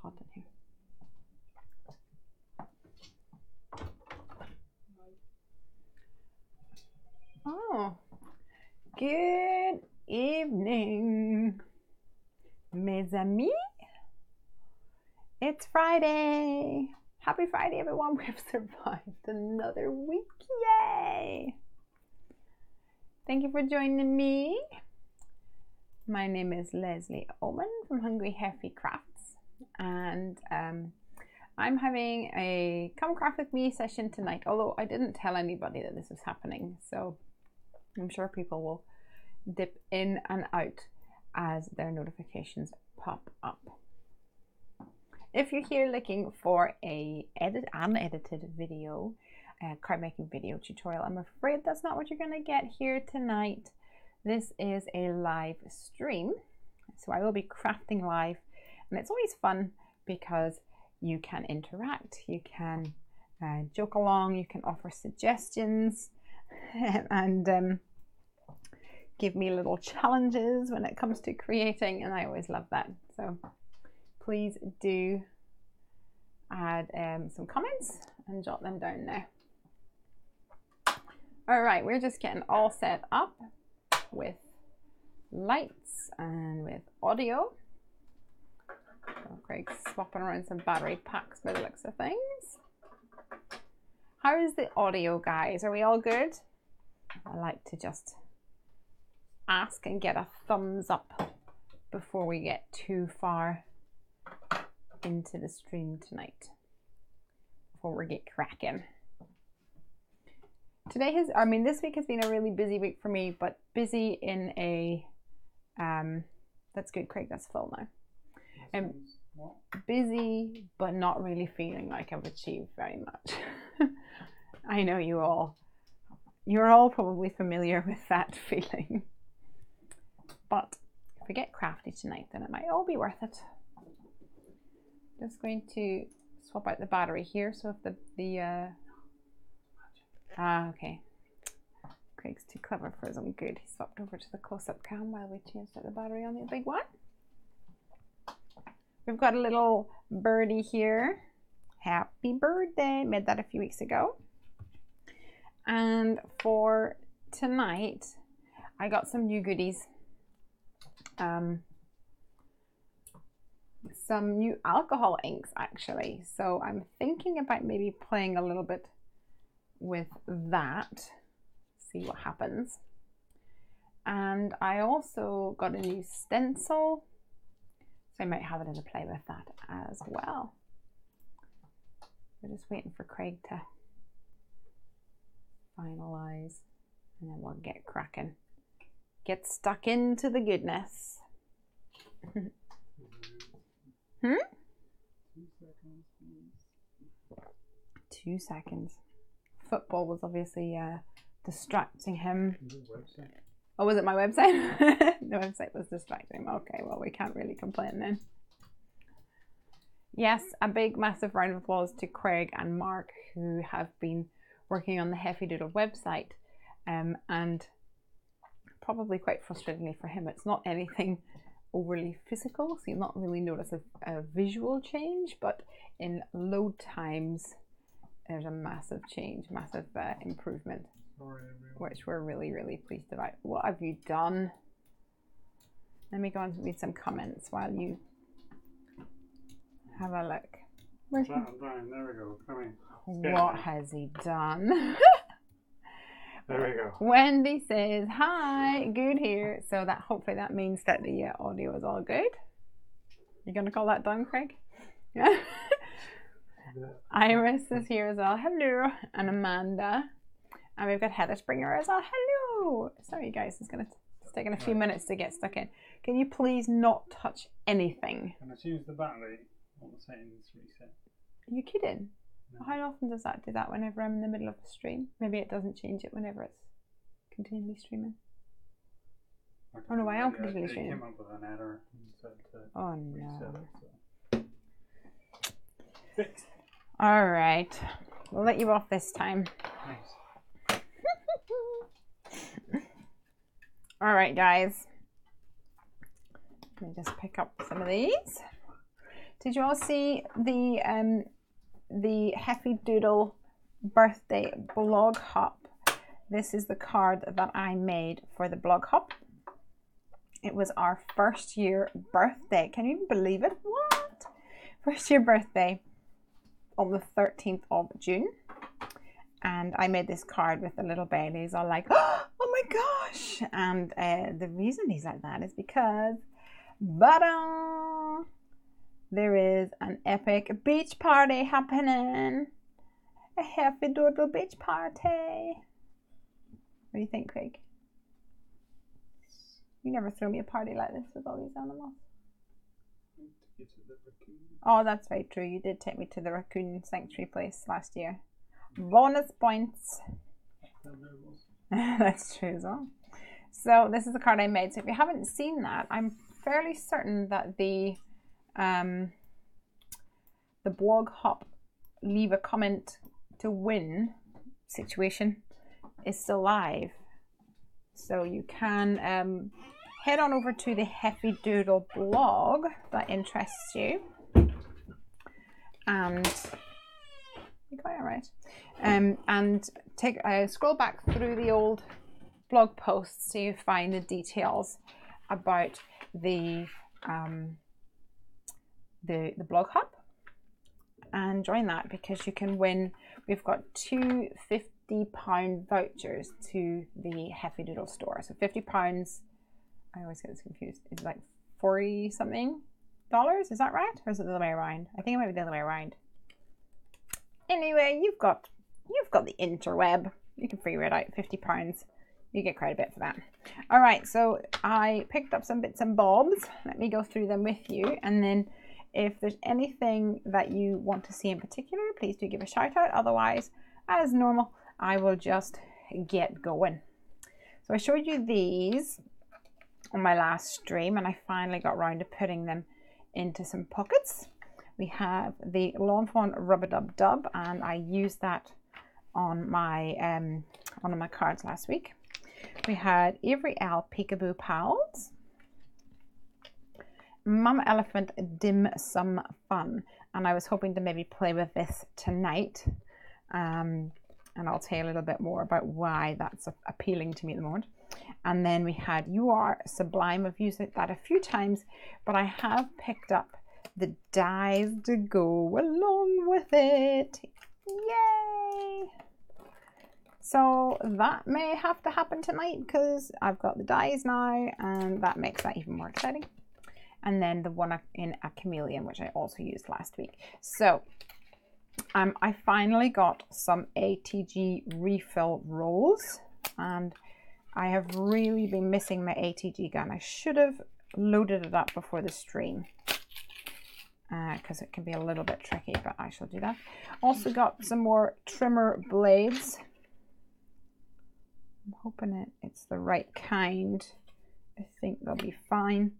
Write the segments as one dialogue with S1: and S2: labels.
S1: hot in here. Oh, good evening, mes amis. It's Friday. Happy Friday, everyone. We've survived another week. Yay! Thank you for joining me. My name is Lesley Oman from Hungry Heffy Crafts, and I'm having a come craft with me session tonight, although I didn't tell anybody that this was happening, so I'm sure people will dip in and out as their notifications pop up. If you're here looking for an unedited video, card making video tutorial, I'm afraid that's not what you're going to get here tonight. This is a live stream, so I will be crafting live, and it's always fun because you can interact, you can joke along, you can offer suggestions, and give me little challenges when it comes to creating, and I always love that. So please do add some comments and jot them down now. All right, we're just getting all set up with lights and with audio. So Craig's swapping around some battery packs by the looks of things. How is the audio, guys? Are we all good? I like to just ask and get a thumbs up before we get too far into the stream tonight, before we get cracking. This week has been a really busy week for me, but busy in a, that's good, Craig, that's full now. Busy, but not really feeling like I've achieved very much. I know you're all probably familiar with that feeling. But if we get crafty tonight, then it might all be worth it. Just going to swap out the battery here. So if okay. Craig's too clever for his own good. He swapped over to the close-up cam while we changed out the battery on the big one. We've got a little birdie here. Happy birthday. Made that a few weeks ago. And for tonight, I got some new goodies. Some new alcohol inks, actually. So I'm thinking about maybe playing a little bit with that. See what happens. And I also got a new stencil. So I might have a little play with that as well. We're just waiting for Craig to finalize, and then we'll get cracking. Get stuck into the goodness.
S2: 2 seconds, please.
S1: 2 seconds. Football was obviously distracting him. Oh, was it my website? The website was distracting him. Okay, well, we can't really complain then. Yes, a big, massive round of applause to Craig and Mark, who have been working on the Heffy Doodle website. And probably quite frustratingly for him, it's not anything overly physical, so you'll not really notice a visual change, but in load times, there's a massive change, massive improvement.
S2: Sorry, everyone.
S1: Which we're really, really pleased about. What have you done? Let me go and read some comments while you have a look. Where's
S2: There we go. Come in.
S1: What has he done?
S2: There we go.
S1: Wendy says, hi, good here. So that hopefully that means that the audio is all good. You're going to call that done, Craig? Yeah. Iris is here as well. Hello. And Amanda. And we've got Heather Springer as well. Hello. Sorry, guys. It's taking a few minutes to get stuck in. Can you please not touch anything?
S2: Can I choose the battery? What the settings reset?
S1: Are you kidding?
S2: No.
S1: How often does that do that whenever I'm in the middle of a stream? Maybe it doesn't change it whenever it's continually streaming. Oh no, I am continually streaming.
S2: It came up with an error and said to
S1: Oh
S2: reset
S1: no.
S2: it, so. Fixed.
S1: Alright. We'll let you off this time.
S2: Nice.
S1: Alright, guys. Let me just pick up some of these. Did you all see the Heffy Doodle birthday blog hop? This is the card that I made for the blog hop. It was our first year birthday. Can you even believe it? What? First year birthday on the 13th of June. And I made this card with the little Baileys all like, oh my gosh. And the reason he's like that is because there is an epic beach party happening. A Heffy Doodle beach party. What do you think, Craig? You never threw me a party like this with all these animals. Oh, that's very true. You did take me to the raccoon sanctuary place last year. Bonus points. That's true as well. So this is the card I made. So if you haven't seen that, I'm fairly certain that the blog hop leave a comment to win situation is still live. So you can head on over to the Heffy Doodle blog that interests you, and you got it right. And take scroll back through the old blog posts so you find the details about the blog hop, and join that because you can win. We've got two £50 vouchers to the Heffy Doodle store. So £50. I always get this confused. It's like 40 something dollars. Is that right? Or is it the other way around? I think it might be the other way around. Anyway, you've got the interweb. You can figure it out. £50. You get quite a bit for that. All right, so I picked up some bits and bobs. Let me go through them with you, and then if there's anything that you want to see in particular, please do give a shout out. Otherwise, as normal, I will just get going. So I showed you these on my last stream, and I finally got around to putting them into some pockets. We have the Lawn Fawn Rubber Dub Dub, and I used that on my one of my cards last week. We had Avery L Peekaboo Pals, Mama Elephant Dim Sum Fun, and I was hoping to maybe play with this tonight, and I'll tell you a little bit more about why that's appealing to me at the moment. And then we had You Are Sublime. I've used that a few times, but I have picked up the dies to go along with it. Yay! So that may have to happen tonight because I've got the dies now, and that makes that even more exciting. And then the one in a chameleon, which I also used last week. So I finally got some ATG refill rolls, and I have really been missing my ATG gun. I should have loaded it up before the stream because it can be a little bit tricky, but I shall do that. Also got some more trimmer blades. I'm hoping it's the right kind. I think they'll be fine.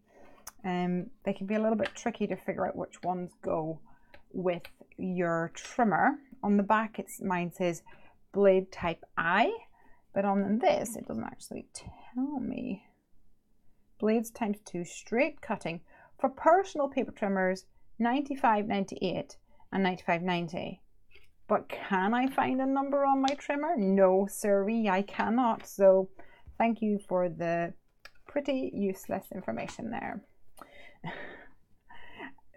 S1: They can be a little bit tricky to figure out which ones go with your trimmer. On the back, mine says blade type I, but on this, it doesn't actually tell me. Blades ×2 straight cutting for personal paper trimmers, $95.98 and $95.90. But can I find a number on my trimmer? No, sirree, I cannot. So thank you for the pretty useless information there.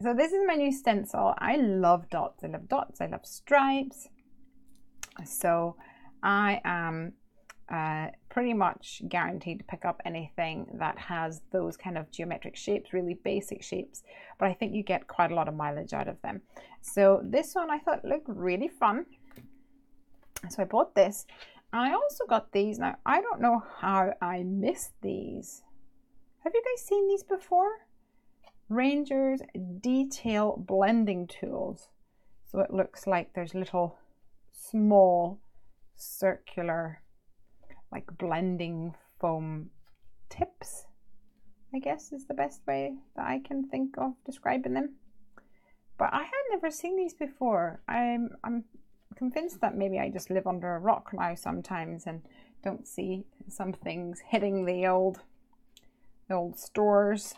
S1: So this is my new stencil. I love dots. I love dots. I love stripes. So I am pretty much guaranteed to pick up anything that has those kind of geometric shapes, really basic shapes, but I think you get quite a lot of mileage out of them. So this one I thought looked really fun, so I bought this. And I also got these. Now I don't know how I missed these. Have you guys seen these before? Ranger's Detail Blending Tools. So it looks like there's little small circular like blending foam tips, I guess is the best way that I can think of describing them. But I had never seen these before. I'm convinced that maybe I just live under a rock now sometimes and don't see some things hitting the old stores.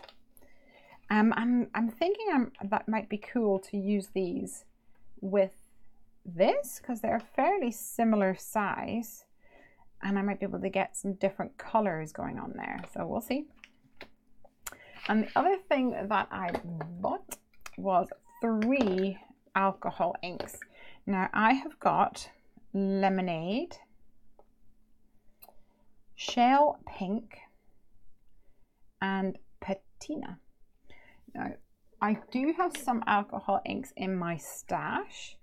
S1: I'm thinking that might be cool to use these with this because they're fairly similar size, and I might be able to get some different colors going on there. So we'll see. And the other thing that I bought was 3 alcohol inks. Now I have got Lemonade, Shell Pink, and Patina. Now, I do have some alcohol inks in my stash,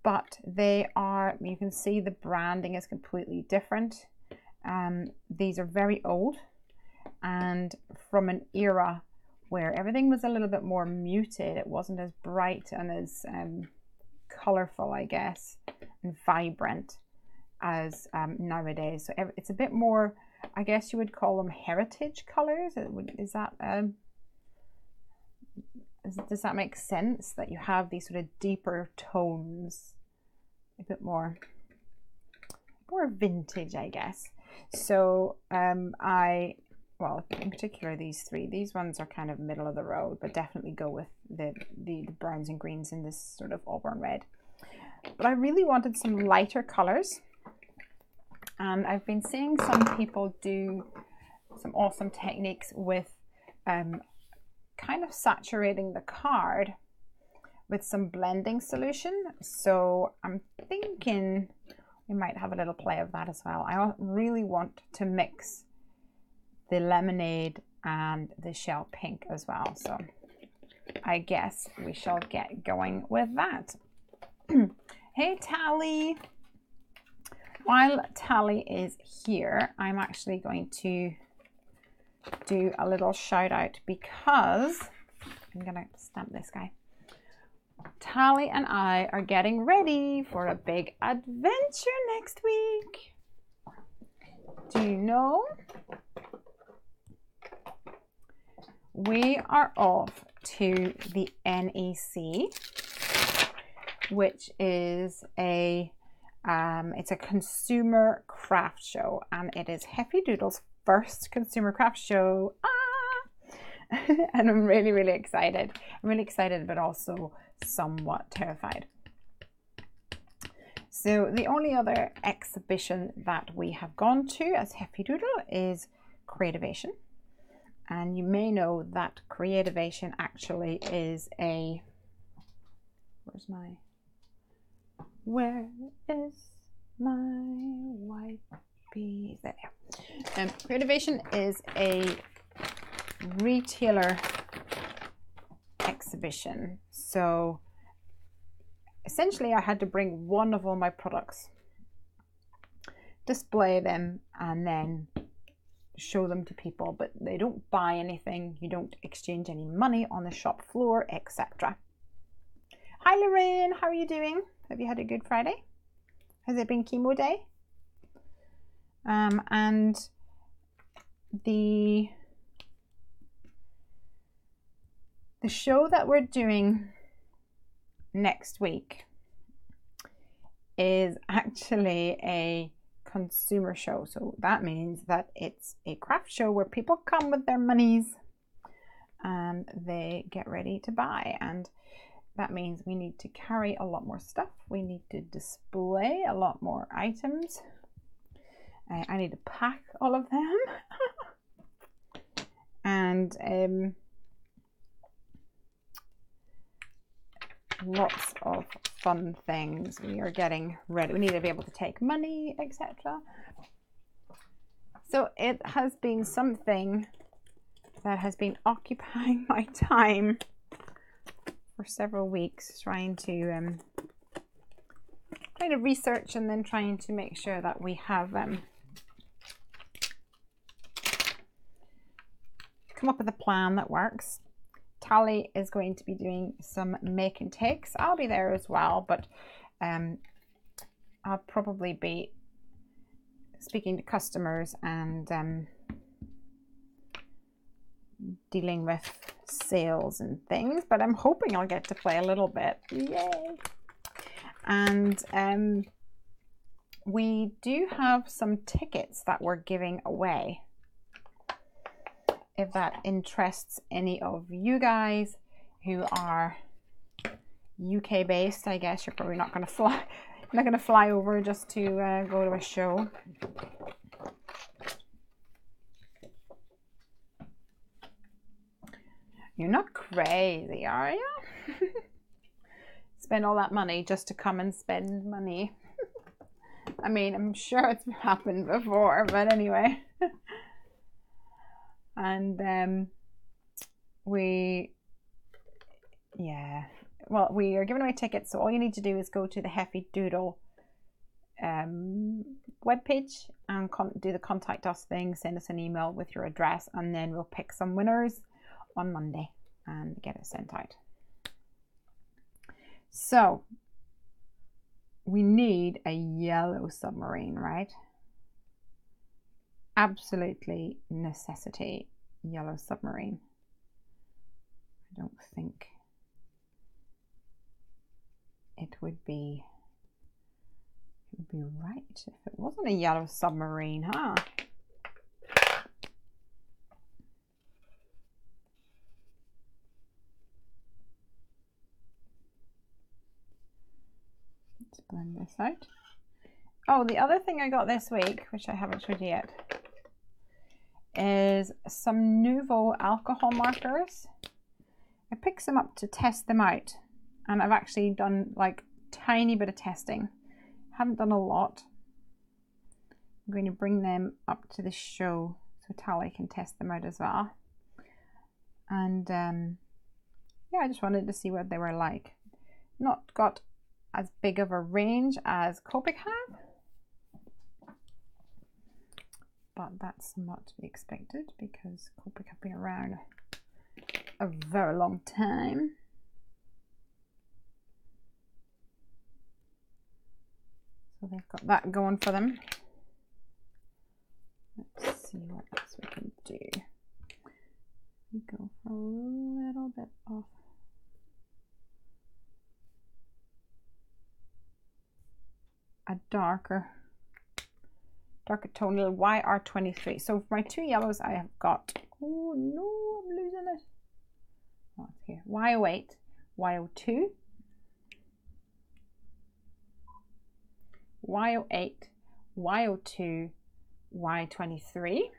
S1: but they are, you can see the branding is completely different. These are very old and from an era where everything was a little bit more muted. It wasn't as bright and as colorful, I guess, and vibrant as nowadays. So it's a bit more, I guess you would call them heritage colors. Is that does that make sense, that you have these sort of deeper tones, a bit more vintage, I guess. So well, in particular these ones are kind of middle of the road, but definitely go with the browns and greens in this sort of auburn red. But I really wanted some lighter colors, and I've been seeing some people do some awesome techniques with kind of saturating the card with some blending solution. So I'm thinking we might have a little play of that as well. I really want to mix the Lemonade and the Shell Pink as well. So I guess we shall get going with that. Hey Tally! While Tally is here, I'm actually going to do a little shout out because I'm gonna stamp this guy. Tally and I are getting ready for a big adventure next week. Do you know? We are off to the NEC, which is it's a consumer craft show, and it is Heffy Doodle's first consumer craft show. And I'm really, really excited. I'm really excited, but also somewhat terrified. So the only other exhibition that we have gone to as Heffy Doodle is Creativation. And you may know that Creativation actually is where is my white bee? There. Creativation is a retailer exhibition. So essentially I had to bring one of all my products, display them, and then show them to people, but they don't buy anything, you don't exchange any money on the shop floor, etc. Hi Lorraine, how are you doing? Have you had a good Friday? Has it been chemo day? And the show that we're doing next week is actually a consumer show. So that means that it's a craft show where people come with their monies and they get ready to buy. And that means we need to carry a lot more stuff. We need to display a lot more items. I need to pack all of them. And lots of fun things. We are getting ready. We need to be able to take money, etc. So it has been something that has been occupying my time for several weeks, trying to research and then trying to make sure that we have come up with a plan that works. Tally is going to be doing some make and takes. I'll be there as well, but I'll probably be speaking to customers and dealing with sales and things, but I'm hoping I'll get to play a little bit. Yay! And we do have some tickets that we're giving away. if that interests any of you guys who are UK based. I guess you're probably not going to fly over just to go to a show. You're not crazy, are you? Spend all that money just to come and spend money. I mean, I'm sure it's happened before, but anyway. And we are giving away tickets, so all you need to do is go to the Heffy Doodle webpage and do the contact us thing, send us an email with your address, and then we'll pick some winners on Monday and get it sent out. So we need a yellow submarine, right? Absolutely necessity, yellow submarine. I don't think it would be right if it wasn't a yellow submarine, huh? Let's blend this out. Oh, the other thing I got this week, which I haven't showed you yet, is some Nouveau alcohol markers. I picked them up to test them out, and I've actually done like tiny bit of testing. Haven't done a lot. I'm going to bring them up to the show so Tally can test them out as well. And yeah, I just wanted to see what they were like. Not got as big of a range as Copic have, but that's not to be expected because Copic have been around a very long time. So they've got that going for them. Let's see what else we can do. We go for a little bit of a darker tone, little YR23. So for my two yellows, I have got, oh no, I'm losing it. Oh, it's here. Y08, Y02, Y08, Y02, Y23.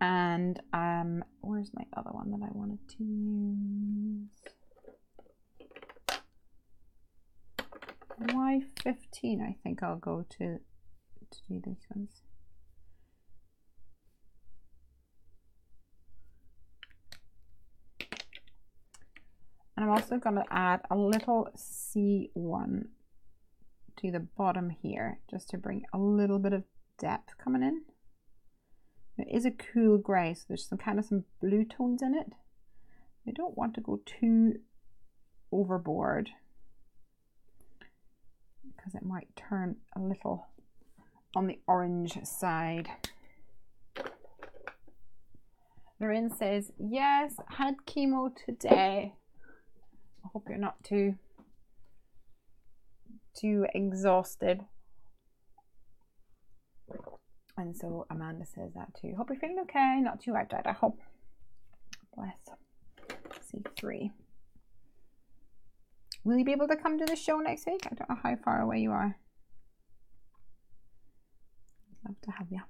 S1: And where's my other one that I wanted to use? Y15, I think I'll go to do these ones. And I'm also going to add a little C1 to the bottom here, just to bring a little bit of depth coming in. It is a cool grey, so there's some blue tones in it. I don't want to go too overboard, because it might turn a little on the orange side. Lorraine says, yes, had chemo today. I hope you're not too exhausted. And so Amanda says that too. Hope you're feeling okay, not too wiped out, I hope. Bless. C3. Will you be able to come to the show next week? I don't know how far away you are. I'd love to have you.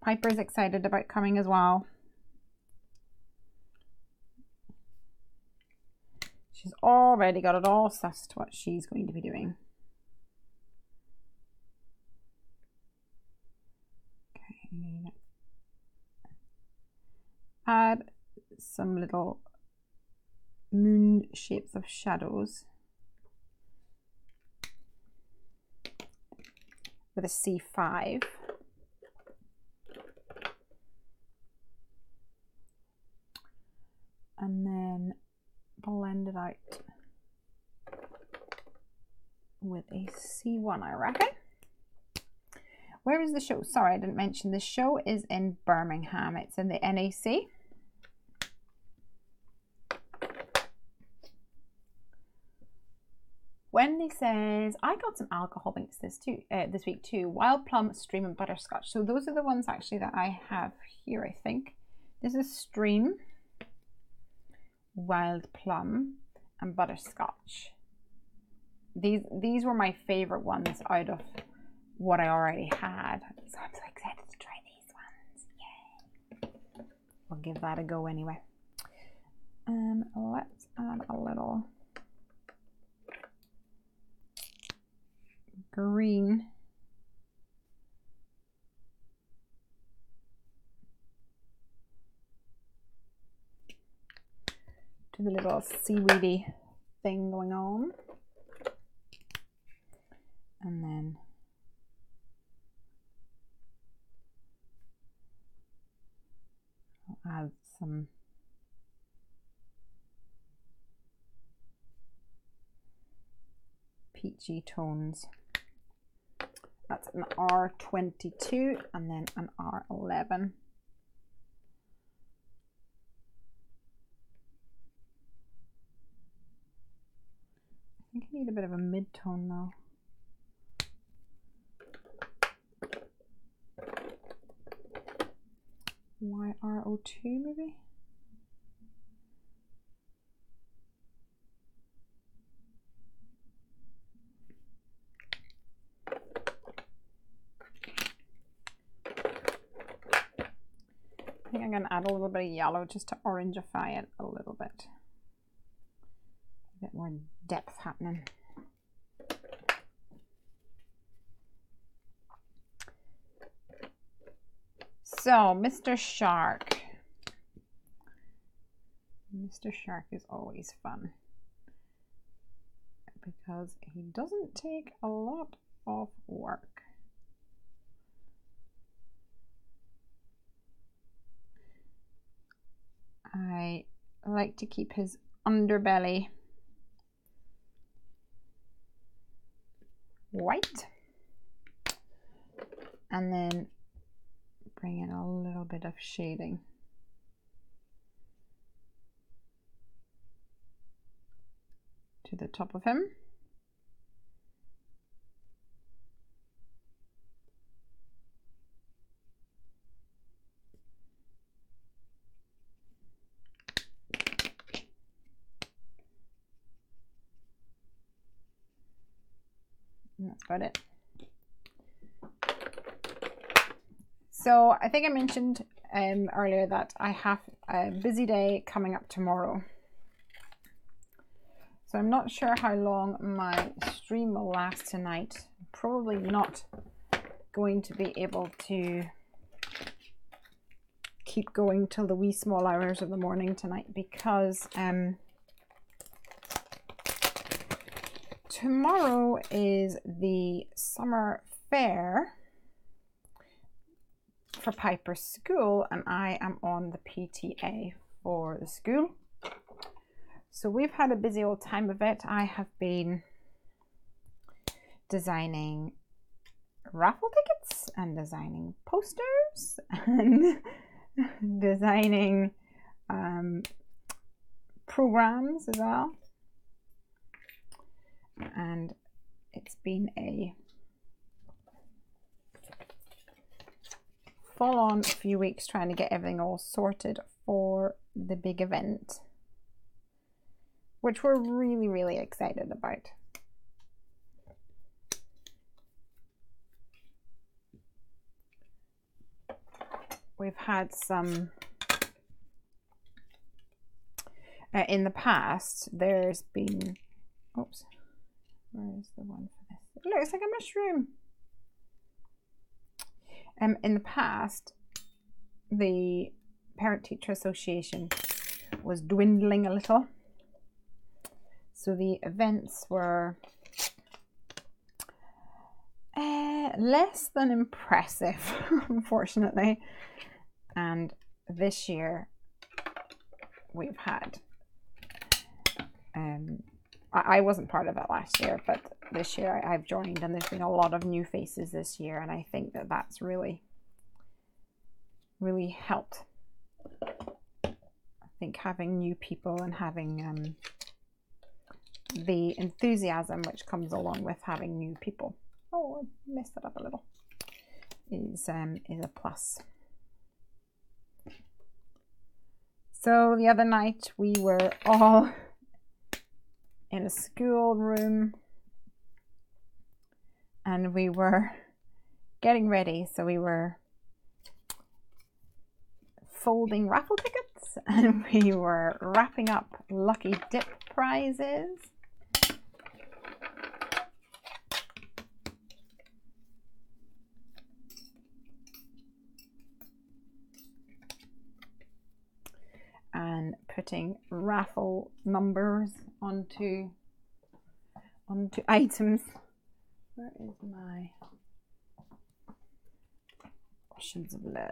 S1: Piper's excited about coming as well. She's already got it all sussed what she's going to be doing. Okay, I'm going to add some little moon shapes of shadows with a C5. And then blend it out with a C1, I reckon. Where is the show? Sorry, I didn't mention. The show is in Birmingham. It's in the NAC. Wendy says, I got some alcohol binks this week too. Wild plum, stream, and butterscotch. So those are the ones actually that I have here, I think. This is stream, wild plum, and butterscotch. These were my favorite ones out of what I already had. So I'm so excited to try these ones. Yay! I'll give that a go anyway. Let's add a little green to the little seaweedy thing going on. And then I'll add some peachy tones. That's an R22 and then an R11. I think I need a bit of a mid-tone though. YRO2 maybe? I think I'm going to add a little bit of yellow just to orangeify it a little bit. A bit more depth happening. So, Mr. Shark. Mr. Shark is always fun because he doesn't take a lot of work. I like to keep his underbelly white and then bring in a little bit of shading to the top of him. And that's about it. So I think I mentioned earlier that I have a busy day coming up tomorrow. So I'm not sure how long my stream will last tonight. Probably not going to be able to keep going till the wee small hours of the morning tonight because tomorrow is the summer fair for Piper's school and I am on the PTA for the school. So we've had a busy old time of it. I have been designing raffle tickets and designing posters and designing programs as well. And it's been a full-on few weeks trying to get everything all sorted for the big event, which we're really excited about. We've had some in the past. There's been, oops, where is the one for this? It looks like a mushroom. In the past, the Parent-Teacher Association was dwindling a little. So the events were less than impressive, unfortunately. And this year we've had, I wasn't part of it last year, but this year I've joined and there's been a lot of new faces this year. And I think that that's really helped. I think having new people and having the enthusiasm which comes along with having new people. Oh, I messed that up a little. Is a plus. So the other night we were all in a school room and we were getting ready. So we were folding raffle tickets and we were wrapping up lucky dip prizes. And putting raffle numbers onto items. Where is my Oceans of Love?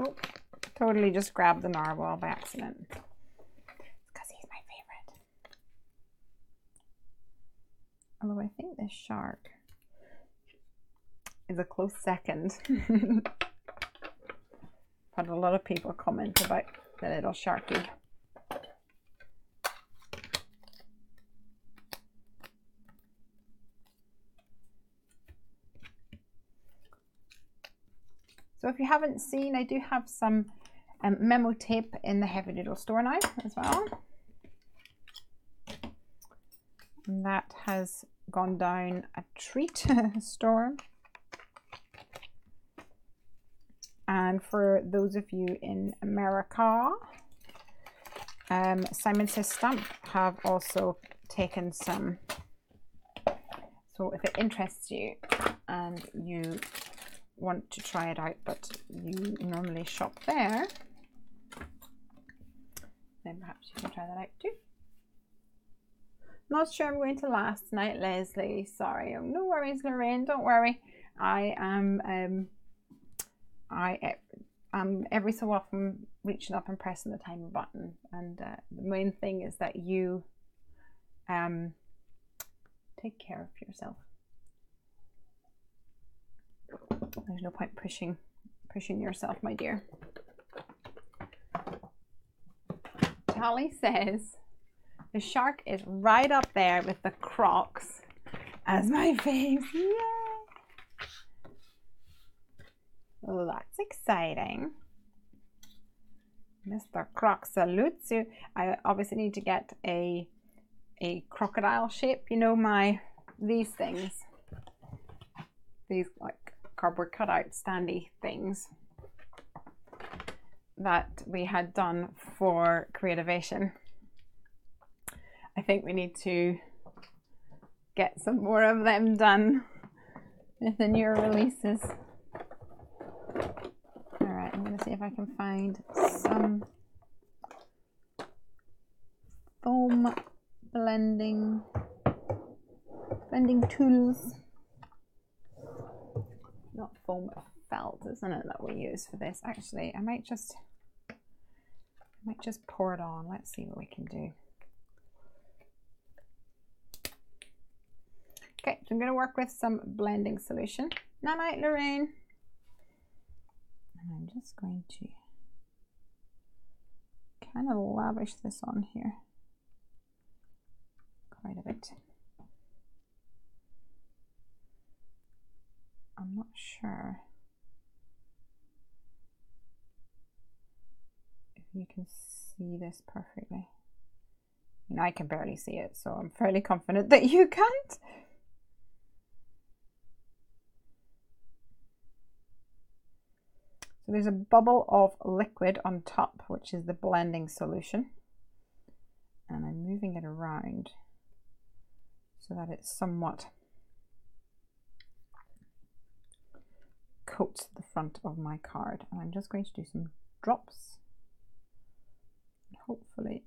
S1: Oh, totally just grabbed the narwhal by accident. Because he's my favorite. Although I think this shark is a close second. Had a lot of people comment about the little sharky. So if you haven't seen, I do have some memo tape in the Heffy Doodle store now as well. And that has gone down a treat store. And for those of you in America, Simon Says Stamp have also taken some. So if it interests you and you want to try it out, but you normally shop there, then perhaps you can try that out too. Not sure I'm going to last tonight, Lesley. Sorry. Oh, no worries, Lorraine. Don't worry. I am every so often reaching up and pressing the timer button, and the main thing is that you take care of yourself. There's no point pushing yourself, my dear. Tally says the shark is right up there with the Crocs as my fave. Yay! Oh, that's exciting. Mr. Crocs salutes you. I obviously need to get a crocodile shape. You know, these things. These like cardboard cutout standy things that we had done for Creativation. I think we need to get some more of them done with the newer releases. Alright, I'm going to see if I can find some foam blending tools. Not foam, felt, isn't it, that we use for this? Actually, I might just pour it on. Let's see what we can do. Okay, so I'm going to work with some blending solution. Night night, Lorraine. And I'm just going to kind of lavish this on here quite a bit. I'm not sure if you can see this perfectly. I mean, I can barely see it, so I'm fairly confident that you can't. So there's a bubble of liquid on top, which is the blending solution. And I'm moving it around so that it's somewhat coats the front of my card. And I'm just going to do some drops. Hopefully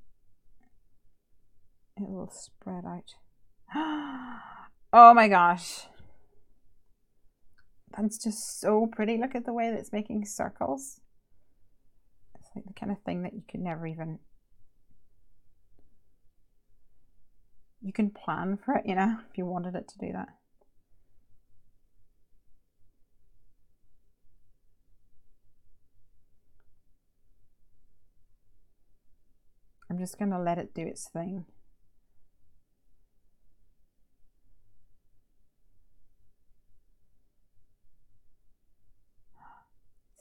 S1: it will spread out. Oh my gosh. That's just so pretty. Look at the way that it's making circles. It's like the kind of thing that you could never even... You can plan for it, you know, if you wanted it to do that. I'm I'm just going to let it do its thing.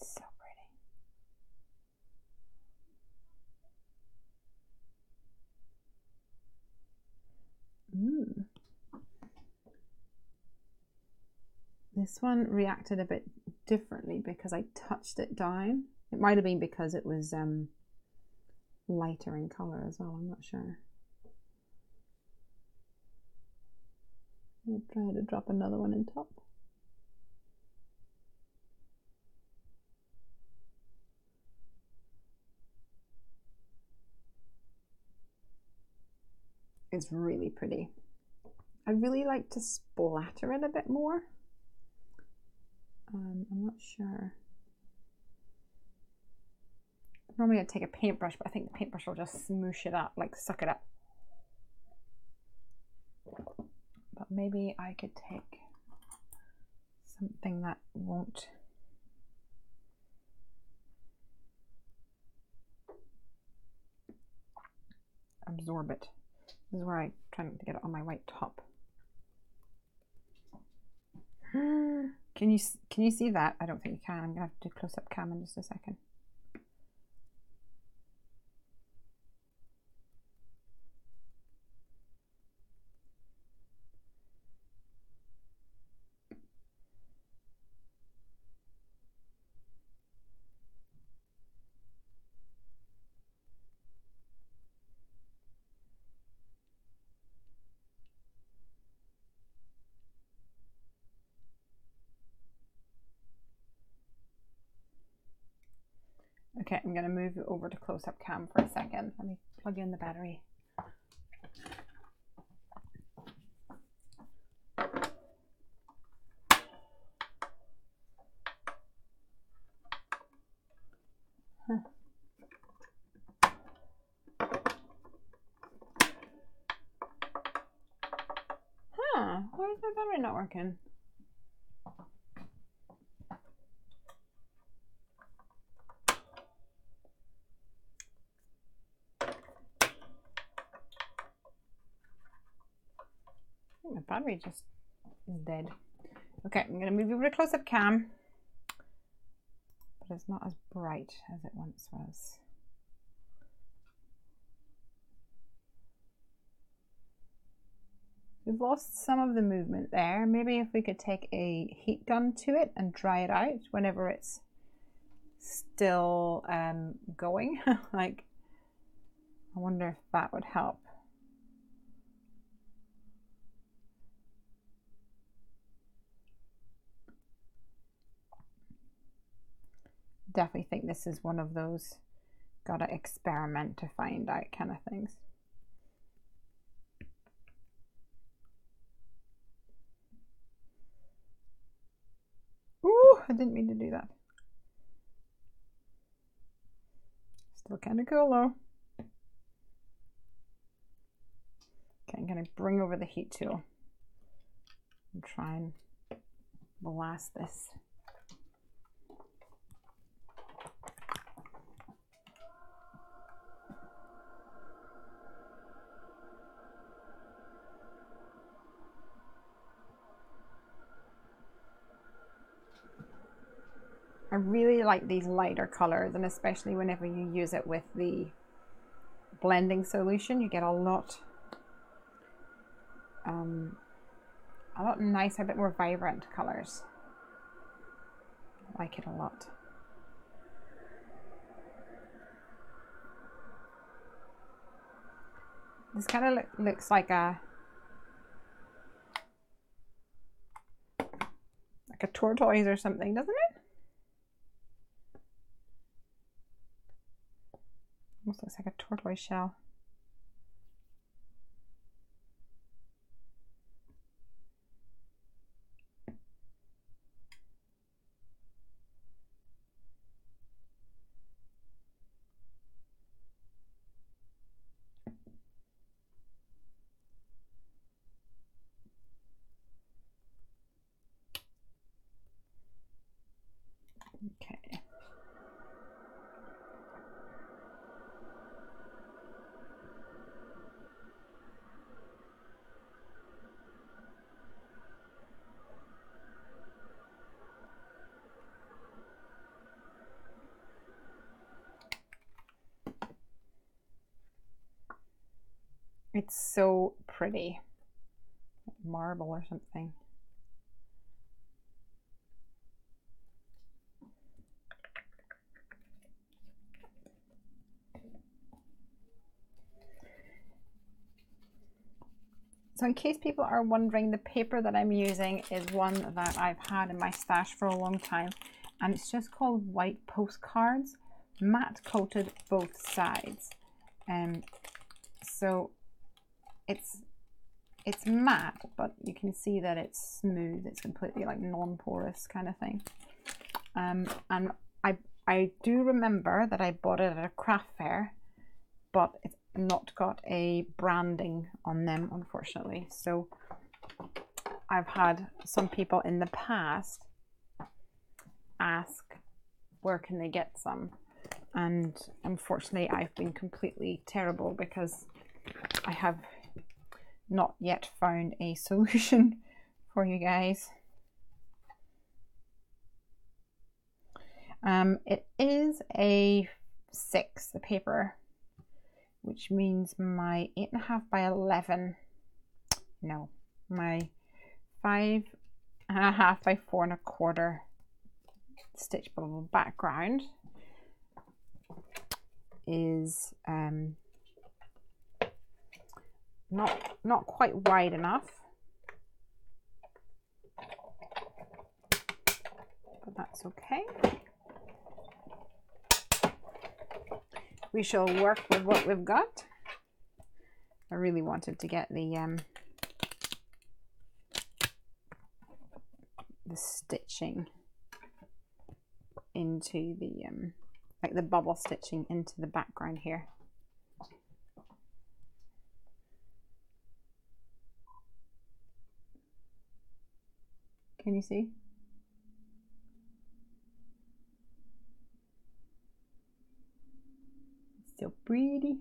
S1: So pretty. This one reacted a bit differently because I touched it down. It might have been because it was lighter in color as well, I'm not sure. I'm going to try to drop another one in top. It's really pretty. I'd really like to splatter it a bit more. I'm not sure. Normally I'd take a paintbrush, but I think the paintbrush will just smoosh it up, like suck it up. But maybe I could take something that won't absorb it. This is where I'm trying to get it on my white top. Can you see that? I don't think you can. I'm gonna have to do close-up cam in just a second. Okay, I'm going to move over to close-up cam for a second. Let me plug in the battery. Why is my battery not working? My battery just is dead. Okay, I'm going to move over to close-up cam, but it's not as bright as it once was. We've lost some of the movement there. Maybe if we could take a heat gun to it and dry it out whenever it's still going. Like, I wonder if that would help. Definitely think this is one of those gotta experiment to find out kind of things. Ooh, I didn't mean to do that. Still kind of cool though. Okay, I'm gonna bring over the heat tool and try and blast this. I really like these lighter colors, and especially whenever you use it with the blending solution, you get a lot nicer, a bit more vibrant colors. I like it a lot. This kind of looks like a tortoise or something, doesn't it? Almost looks like a tortoise shell. Okay. It's so pretty. Marble or something. So in case people are wondering, the paper that I'm using is one that I've had in my stash for a long time, and it's just called White Postcards, matte coated both sides. So it's matte, but you can see that it's smooth. It's completely like non-porous kind of thing. And I do remember that I bought it at a craft fair, but it's not got a branding on them, unfortunately. So I've had some people in the past ask where can they get some, and unfortunately I've been completely terrible because I have not yet found a solution for you guys. It is a 6, the paper, which means my 8.5 by 11, no, my 5.5 by 4.25 stitch bubble background is not quite wide enough, but that's okay. We shall work with what we've got. I really wanted to get the stitching into the like the bubble stitching into the background here. Can you see? So pretty.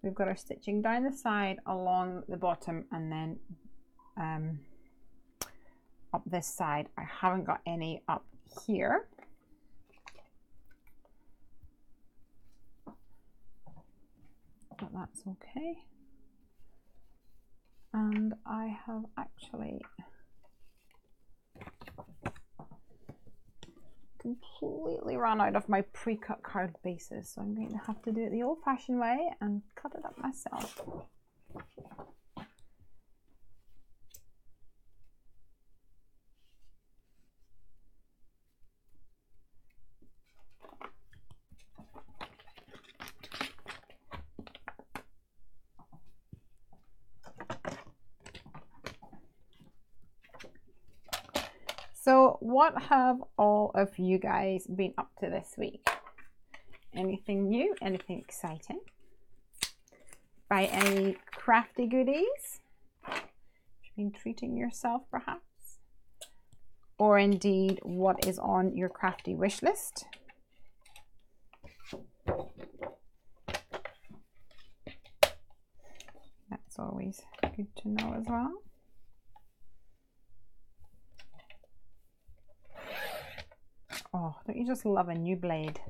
S1: We've got our stitching down the side, along the bottom, and then up this side. I haven't got any up here. But that's okay. And I have actually completely run out of my pre-cut card bases, so I'm going to have to do it the old-fashioned way and cut it up myself. So what have all of you guys been up to this week? Anything new? Anything exciting? Buy any crafty goodies? You've been treating yourself perhaps? Or indeed, what is on your crafty wish list? That's always good to know as well. Oh, don't you just love a new blade?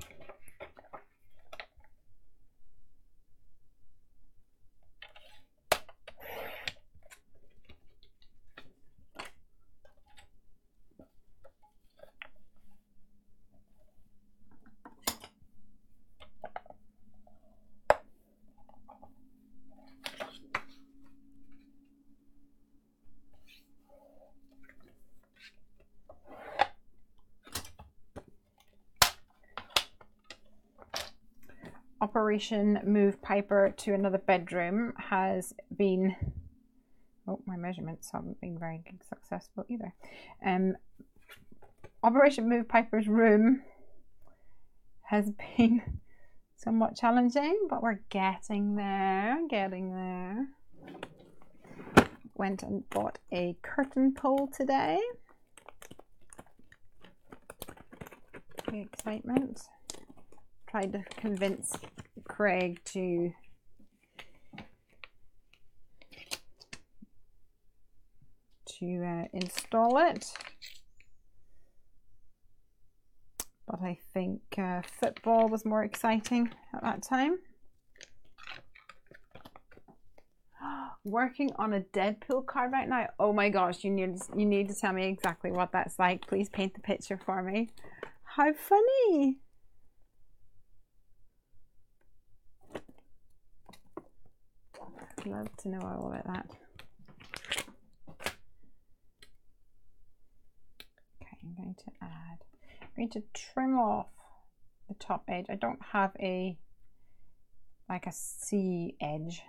S1: Operation Move Piper to Another Bedroom has been, oh, my measurements haven't been very successful either. Operation Move Piper's room has been somewhat challenging, but we're getting there, Went and bought a curtain pole today. Big excitement. Tried to convince Craig to install it, but I think football was more exciting at that time. working on a Deadpool card right now. Oh my gosh, you need to tell me exactly what that's like. Please paint the picture for me. How funny. I'd love to know all about that. Okay, I'm going to trim off the top edge. I don't have a C edge.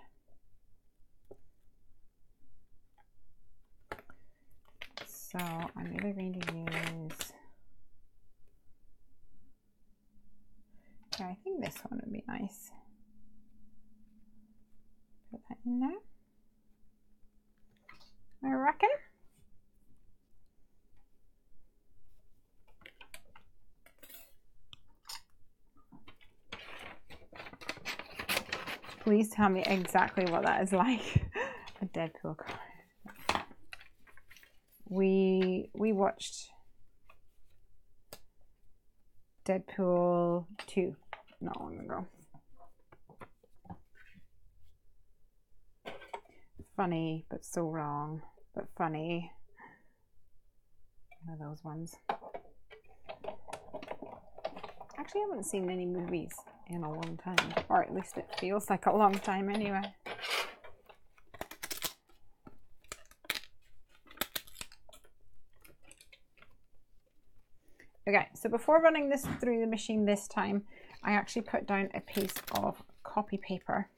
S1: So I'm either going to use, yeah, I think this one would be nice. Put that in there, I reckon. Please tell me exactly what that is like. A Deadpool card. We watched Deadpool 2 not long ago. Funny, but so wrong, but funny. One of those ones. Actually, I haven't seen any movies in a long time, or at least it feels like a long time anyway. Okay, so before running this through the machine this time, I actually put down a piece of copy paper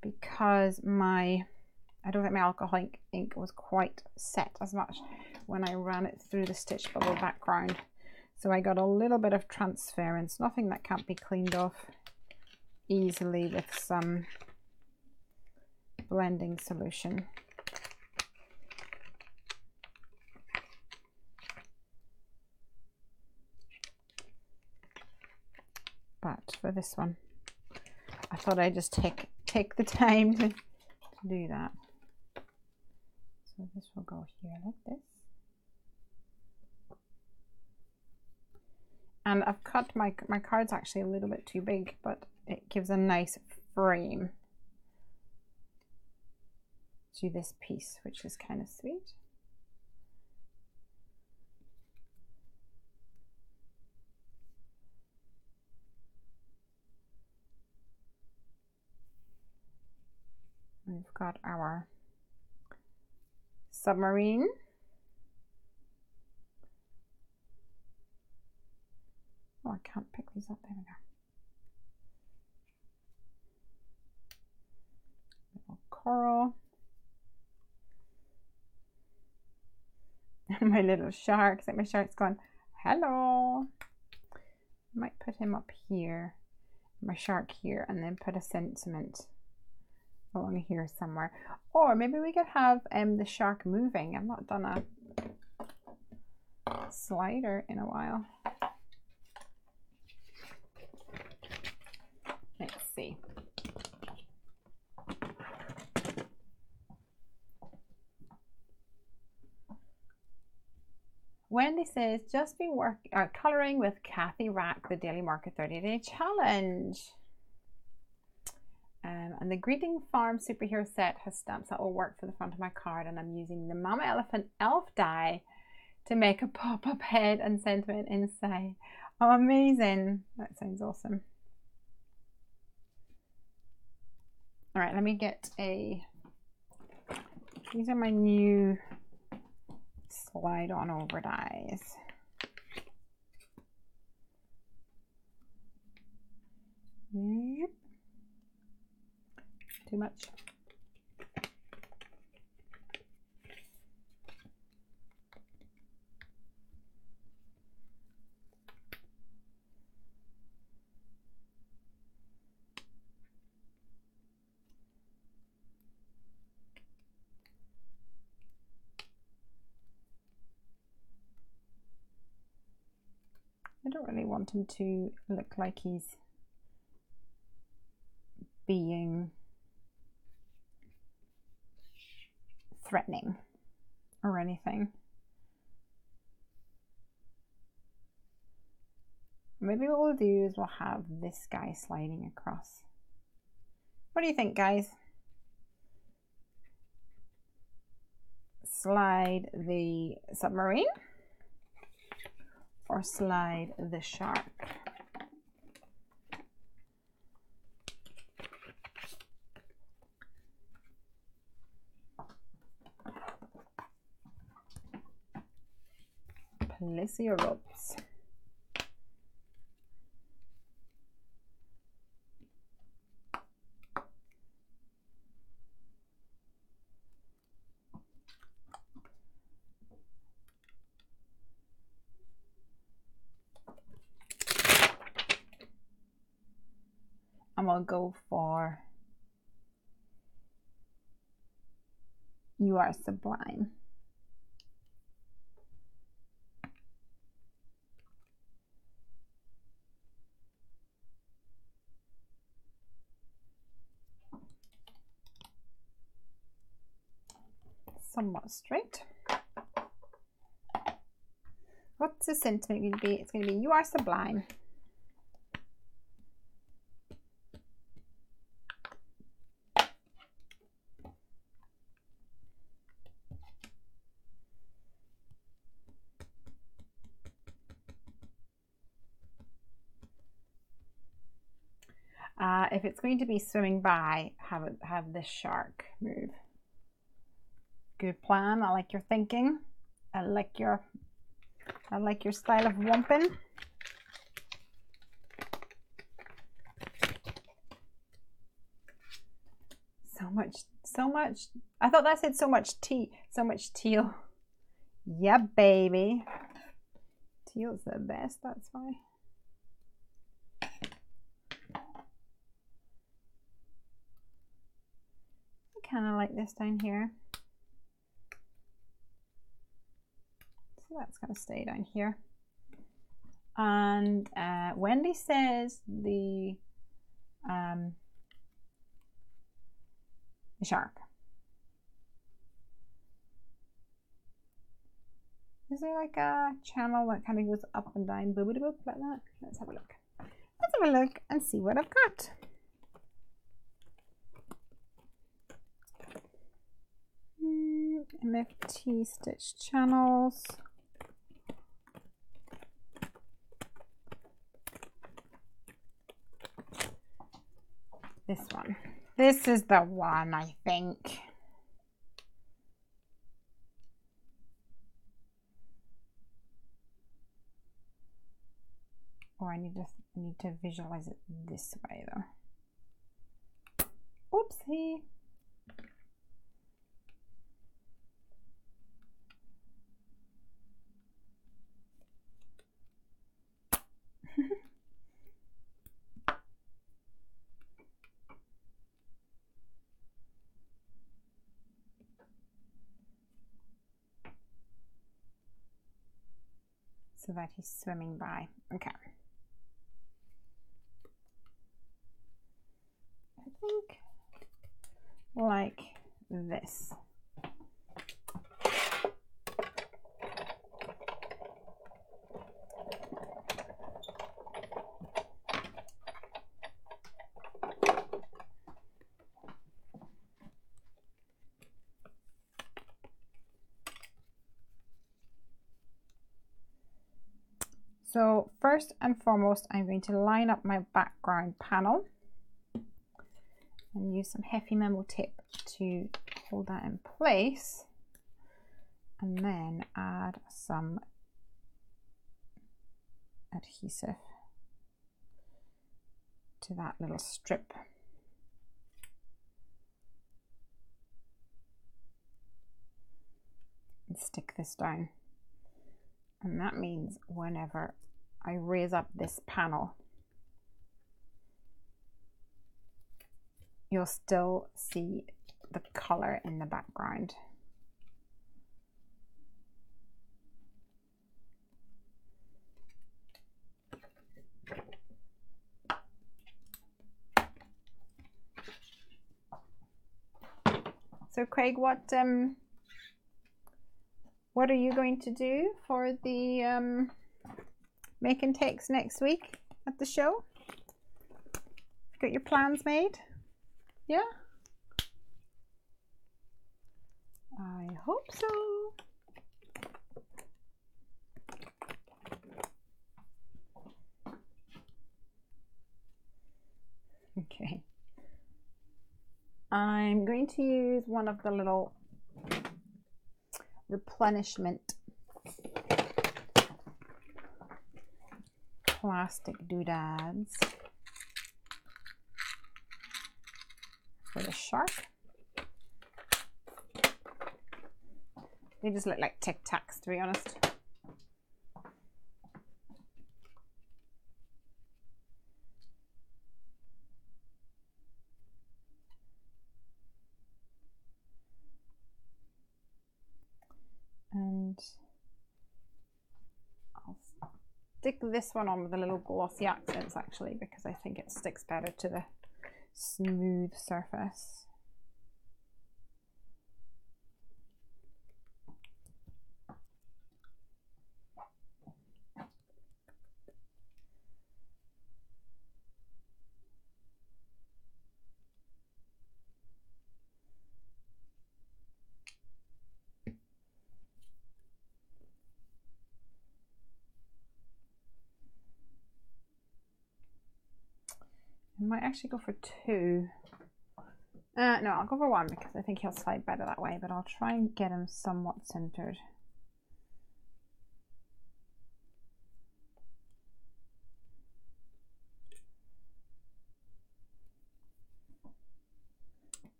S1: because I don't think my alcohol ink was quite set as much when I ran it through the stitch bubble background. So I got a little bit of transference, nothing that can't be cleaned off easily with some blending solution. But for this one, I thought I'd just take the time to do that. So this will go here like this. And I've cut my card's actually a little bit too big, but it gives a nice frame to this piece, which is kind of sweet. We've got our submarine. Oh, I can't pick these up. There we go. Little coral. And my little shark. Like my shark's going, hello. I might put him up here, my shark here, and then put a sentiment along here somewhere. Or maybe we could have the shark moving. I've not done a slider in a while. Let's see. Wendy says, just been colouring with Kathy Rack, the Daily Market 30-day challenge. And the Greeting Farm superhero set has stamps that will work for the front of my card, and I'm using the Mama Elephant elf die to make a pop-up head and sentiment inside. Oh, amazing. That sounds awesome. All right, let me get these are my new slide on over dies. Yep. Too much. I don't really want him to look like he's being threatening or anything. Maybe what we'll do is we'll have this guy sliding across. What do you think, guys? slide the submarine or slide the shark. Place your ropes. And we'll go for You Are Sublime. Somewhat straight. What's the sentiment going to be? It's going to be You Are Sublime. If it's going to be swimming by, have this shark move. Good plan. I like your thinking. I like your style of womping. So much. I thought that said so much teal. Yeah, baby. Teal's the best, that's why. Kind of like this down here. So that's going to stay down here. And Wendy says the shark. Is there like a channel that kind of goes up and down, boop, boop, boop, like that? Let's have a look. Let's have a look and see what I've got. MFT stitch channels. This one. This is the one, I think. Or I need to visualize it this way though. Oopsie. So that he's swimming by. Okay. I think like this. So first and foremost, I'm going to line up my background panel and use some Heffy memo tape to hold that in place, and then add some adhesive to that little strip. And stick this down. And that means whenever I raise up this panel, you'll still see the color in the background. So Craig, what are you going to do for the make and takes next week at the show? Got your plans made? Yeah? I hope so. Okay. I'm going to use one of the little replenishment plastic doodads for the shark. They just look like Tic Tacs, to be honest. And I'll stick this one on with a little glossy accents actually, because I think it sticks better to the smooth surface. I might actually go for two. No, I'll go for one because I think he'll slide better that way, but I'll try and get him somewhat centered.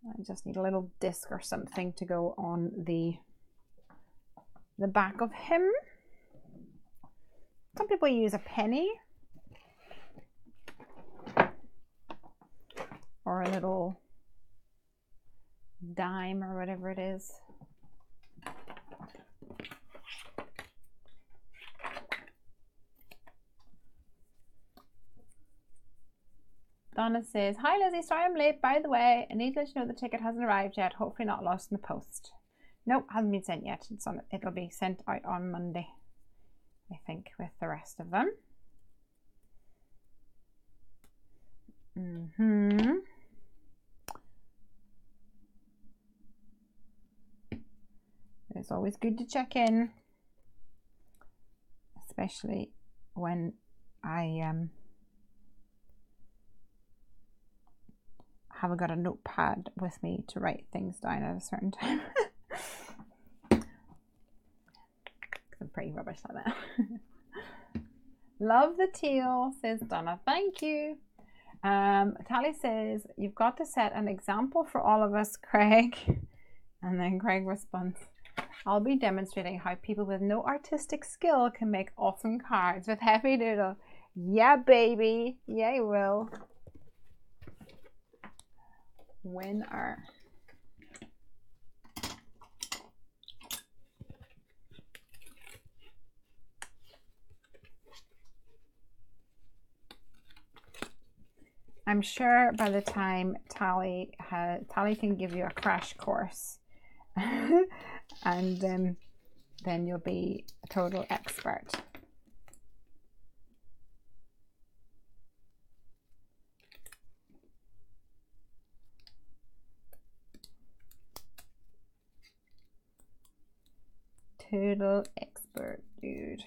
S1: I just need a little disc or something to go on the back of him. Some people use a penny or a little dime or whatever it is. Donna says, hi Lizzie, sorry I'm late. By the way, I need to let you know the ticket hasn't arrived yet. Hopefully not lost in the post. Nope, hasn't been sent yet. It'll be sent out on Monday, I think, with the rest of them. It's always good to check in, especially when I haven't got a notepad with me to write things down at a certain time. I'm pretty rubbish like that. Love the teal, says Donna. Thank you. Tally says, you've got to set an example for all of us, Craig. And then Craig responds, I'll be demonstrating how people with no artistic skill can make awesome cards with Heffy Doodle. Yeah, baby. Yeah, you will. Winner. I'm sure by the time Tally can give you a crash course and then you'll be a total expert. Total expert, dude.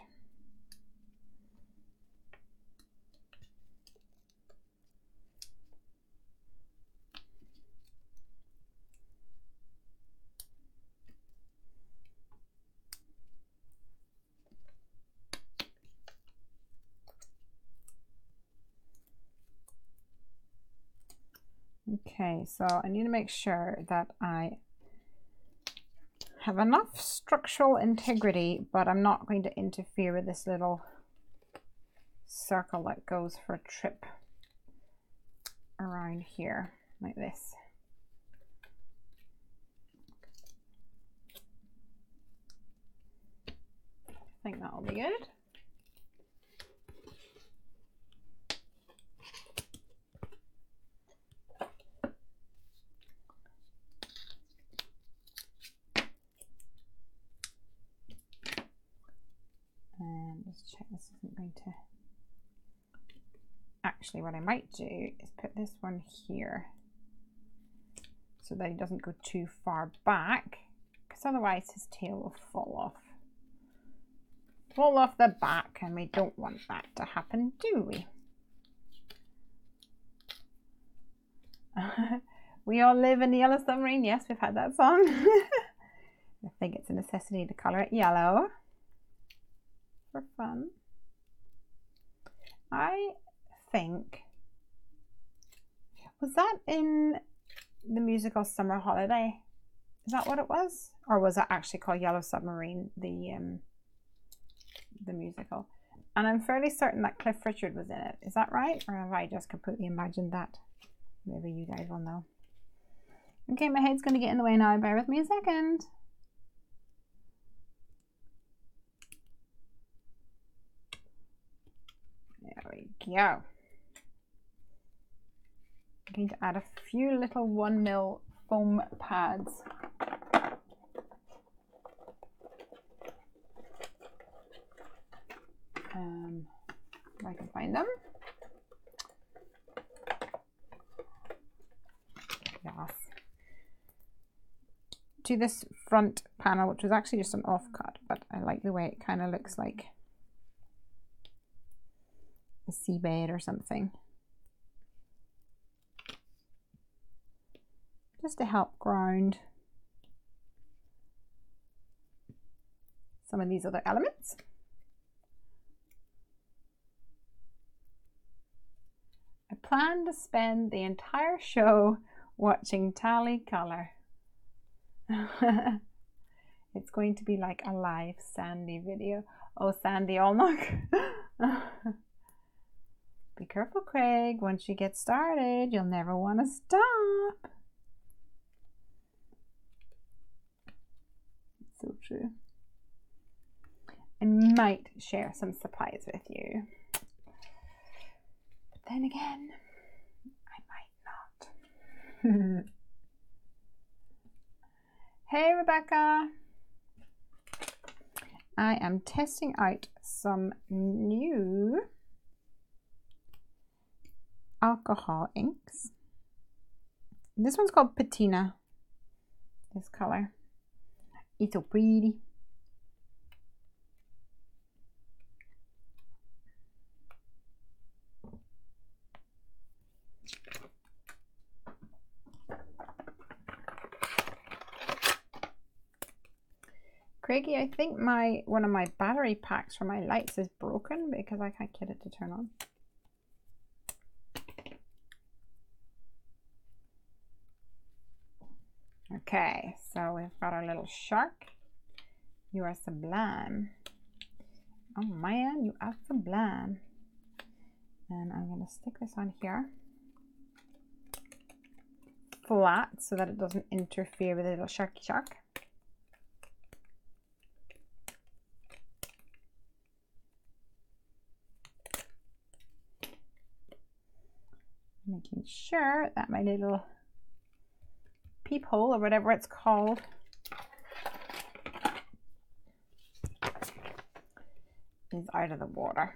S1: Okay, so I need to make sure that I have enough structural integrity, but I'm not going to interfere with this little circle that goes for a trip around here, like this. I think that'll be good. And let's check this isn't going to... Actually, what I might do is put this one here so that it doesn't go too far back, because because otherwise his tail will fall off. Fall off the back, and we don't want that to happen, do we? We all live in the yellow submarine. Yes, we've had that song. I think it's a necessity to color it yellow for fun. I think, was that in the musical Summer Holiday? Is that what it was? Or was it actually called Yellow Submarine, the musical? And I'm fairly certain that Cliff Richard was in it. Is that right? Or have I just completely imagined that? Maybe you guys will know. Okay, my head's going to get in the way now. Bear with me a second. There we go. I'm going to add a few little 1mm foam pads. If I can find them. Yes. To this front panel, which was actually just an offcut, but I like the way it kind of looks like a seabed or something. Just to help ground some of these other elements. I plan to spend the entire show watching Tally Color. It's going to be like a live Sandy video. Oh, Sandy Allnock. Be careful, Craig. Once you get started, you'll never want to stop. So true. I might share some supplies with you. But then again, I might not. Hey, Rebecca. I am testing out some new alcohol inks. This one's called Patina. This color. It's so pretty. Craigie, I think one of my battery packs for my lights is broken because I can't get it to turn on. Okay, so we've got our little shark. You are sublime. Oh man, you are sublime. And I'm going to stick this on here flat so that it doesn't interfere with the little sharky shark. Making sure that my little peephole or whatever it's called is out of the water.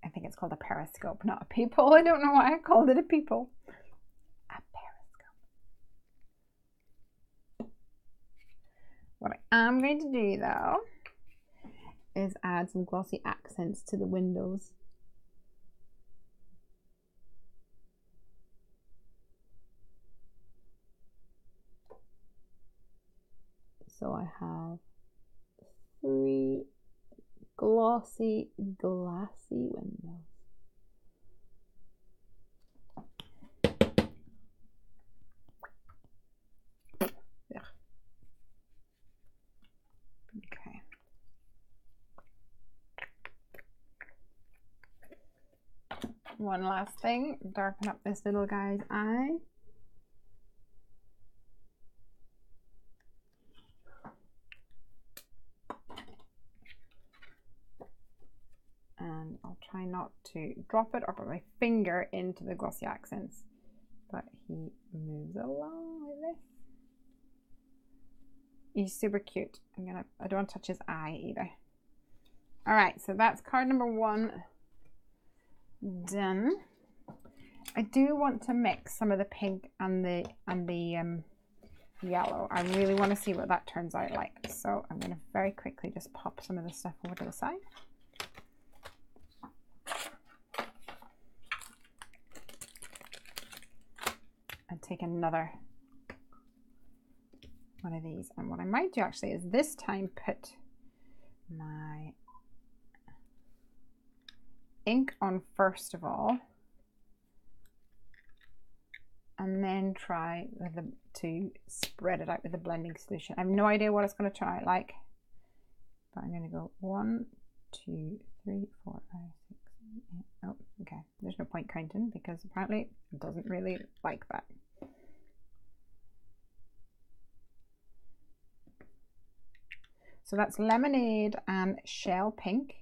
S1: I think it's called a periscope, not a peephole. I don't know why I called it a peephole. A periscope. What I am going to do though is add some glossy accents to the windows. So I have 3 glossy, glassy windows. Yeah. Okay. One last thing, darken up this little guy's eye. And I'll try not to drop it or put my finger into the glossy accents, but he moves along with this. He's super cute. I don't want to touch his eye either. All right, so that's card number 1 done. I do want to mix some of the pink and the yellow. I really want to see what that turns out like. So I'm going to very quickly just pop some of this stuff over to the side. And take another one of these. And what I might do actually is this time put my ink on first of all, and then try to spread it out with the blending solution. I have no idea what it's going to turn out like, but I'm going to go 1, 2, 3, 4, 5, 6, 7, 8. Oh, okay. There's no point counting because apparently it doesn't really like that. So that's Lemonade and Shell Pink.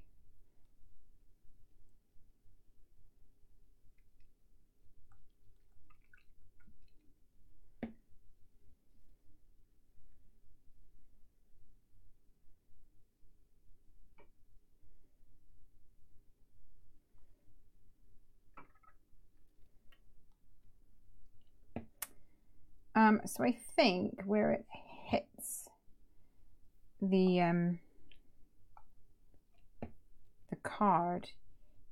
S1: So I think where it hits the card,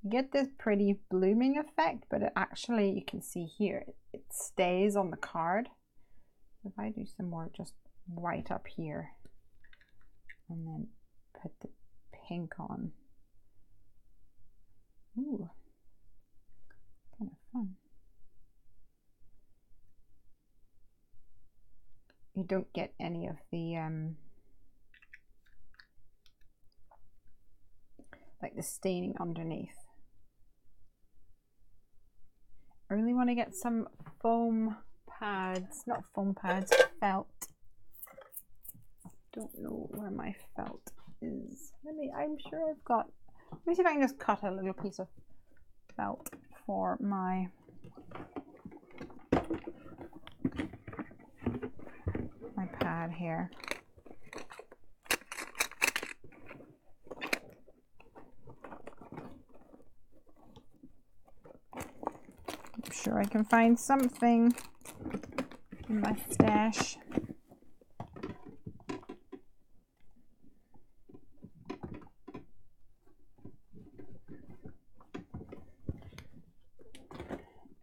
S1: you get this pretty blooming effect, but it actually, you can see here, it stays on the card. If I do some more just white up here and then put the pink on. Ooh, kind of fun. You don't get any of the like the staining underneath. I really want to get some foam pads, not foam pads, felt. Don't know where my felt is. I'm sure I've got, let me see if I can just cut a little piece of felt for my pad here. I'm sure I can find something in my stash.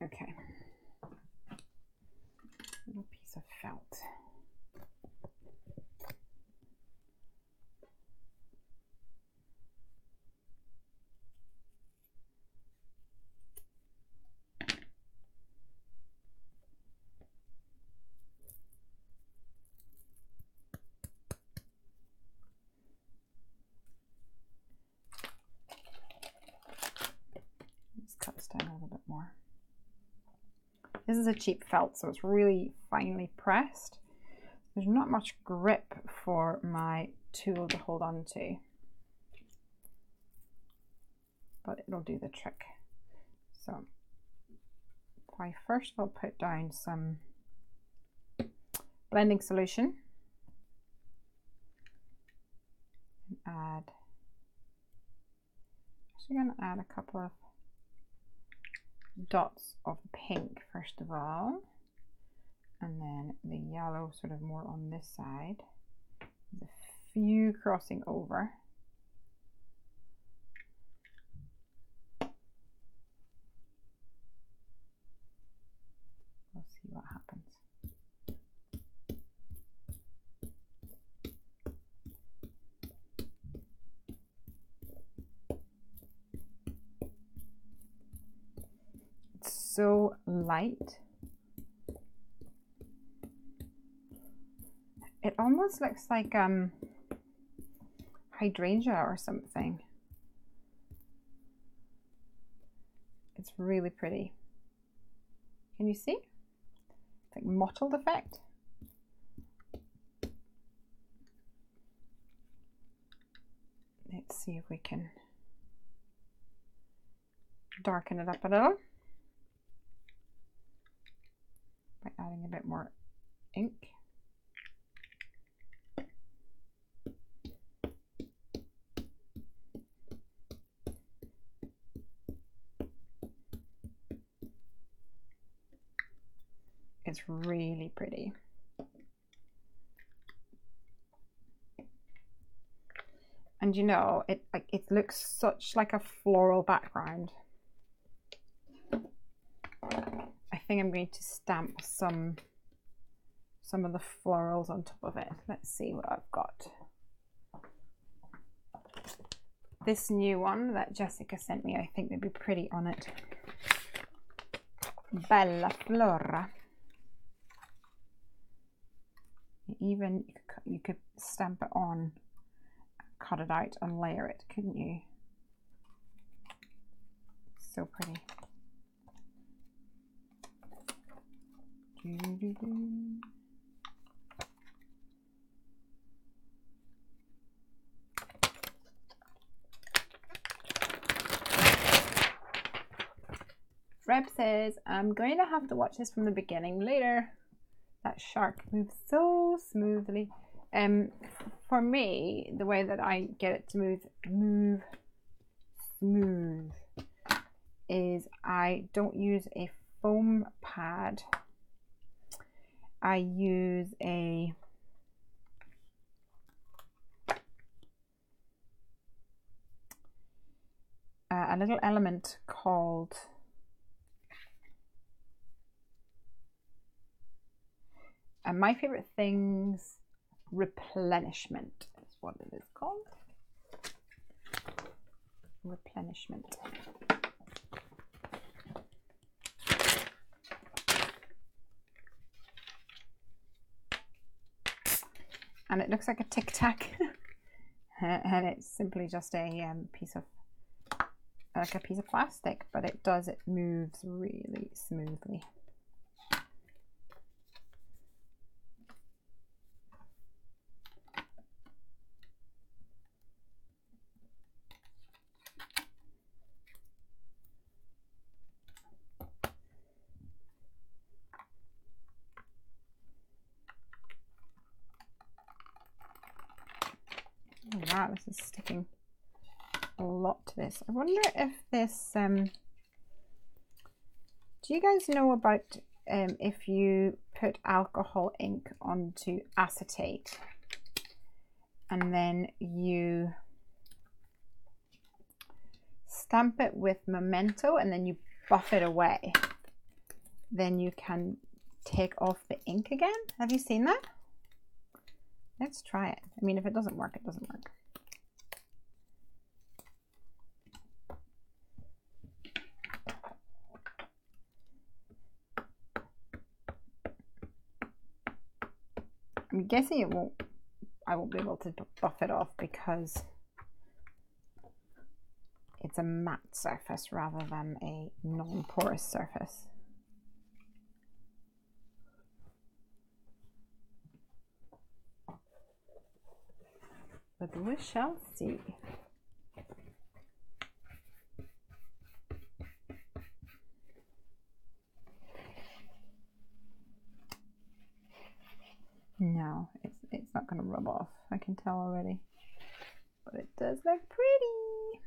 S1: Okay. Little piece of felt. Cuts down a little bit more. This is a cheap felt, so it's really finely pressed. There's not much grip for my tool to hold on to, but it'll do the trick. So if I first of all put down some blending solution and add, actually going to add a couple of dots of pink first of all, and then the yellow sort of more on this side. There's a few crossing over. We'll see what happens. So light. It almost looks like hydrangea or something. It's really pretty. Can you see? It's like mottled effect. Let's see if we can darken it up a little by adding a bit more ink. It's really pretty. And you know, it looks such like a floral background. I think I'm going to stamp some of the florals on top of it. Let's see what I've got. This new one that Jessica sent me, I think would be pretty on it. Bella Flora. Even you could stamp it on, cut it out and layer it, couldn't you? So pretty. Reb says, I'm going to have to watch this from the beginning later. That shark moves so smoothly. For me, the way that I get it to move smooth is I don't use a foam pad. I use a little element called My Favorite Things Replenishment is what it is called. Replenishment. And it looks like a Tic Tac, and it's simply just a piece of plastic, but it moves really smoothly. Wow, this is sticking a lot to this. I wonder if this, do you guys know about if you put alcohol ink onto acetate and then you stamp it with memento and then you buff it away, then you can take off the ink again? Have you seen that? Let's try it. I mean, if it doesn't work, it doesn't work. I'm guessing I won't be able to buff it off because it's a matte surface rather than a non-porous surface. But we shall see. No, it's not going to rub off. I can tell already. But it does look pretty.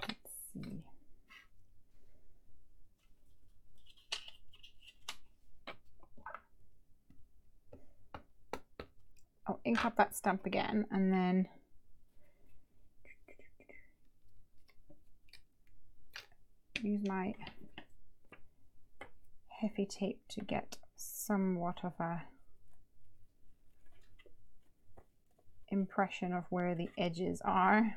S1: Let's see. I'll ink up that stamp again and then use my Heffy tape to get somewhat of a impression of where the edges are.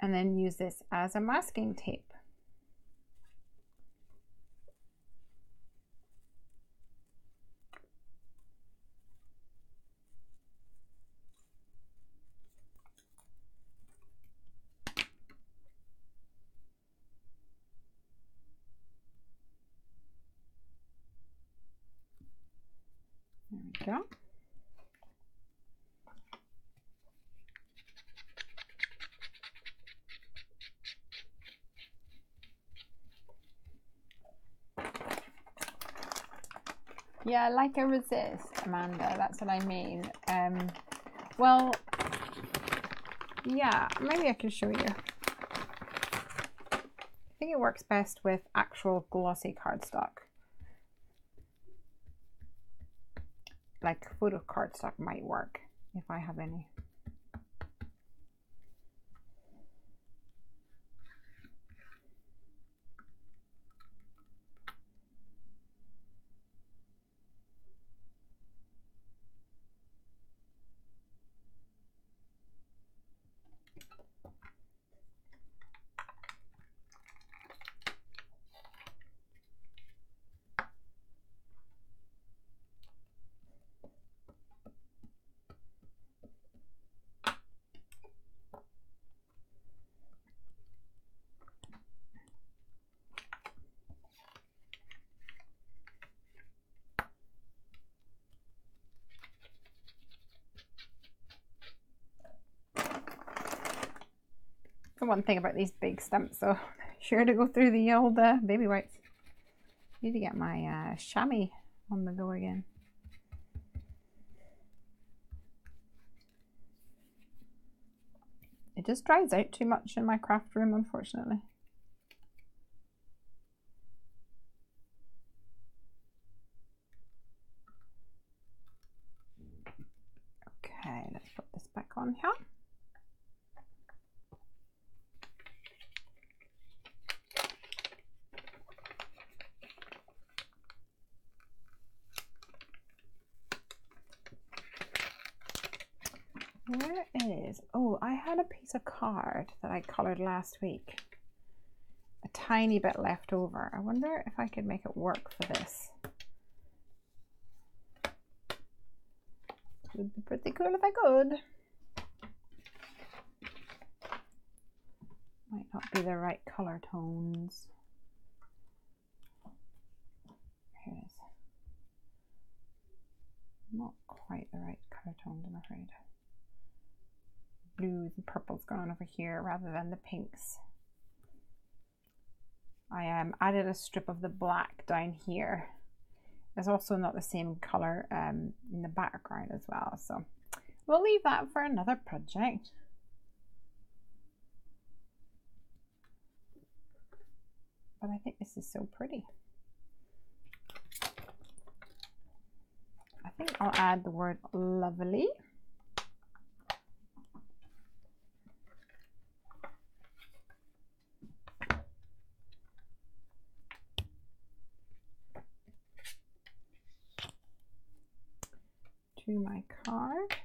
S1: And then use this as a masking tape. There we go. Yeah, like a resist, Amanda. That's what I mean. Well, yeah, maybe I can show you. I think it works best with actual glossy cardstock. Like photo cardstock might work if I have any. The one thing about these big stamps, so sure to go through the old baby wipes. Need to get my chamois on the go again. It just dries out too much in my craft room, unfortunately. Okay, let's put this back on here. Where is, oh, I had a piece of card that I colored last week. A tiny bit left over. I wonder if I could make it work for this. It would be pretty cool if I could. Might not be the right color tones. Here it is. Not quite the right color tones, I'm afraid. Blues and purples going on over here rather than the pinks. I added a strip of the black down here. It's also not the same color in the background as well, so we'll leave that for another project. But I think this is so pretty. I think I'll add the word lovely. To my card.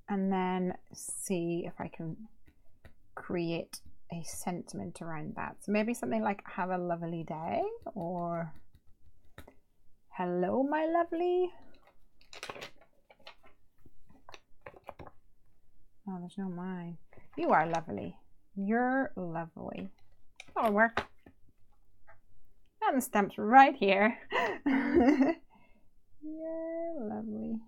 S1: And then see if I can create a sentiment around that. So maybe something like have a lovely day, or hello my lovely. Oh, there's no mine. You are lovely. You're lovely. That'll work. And the stamp's right here. You're lovely.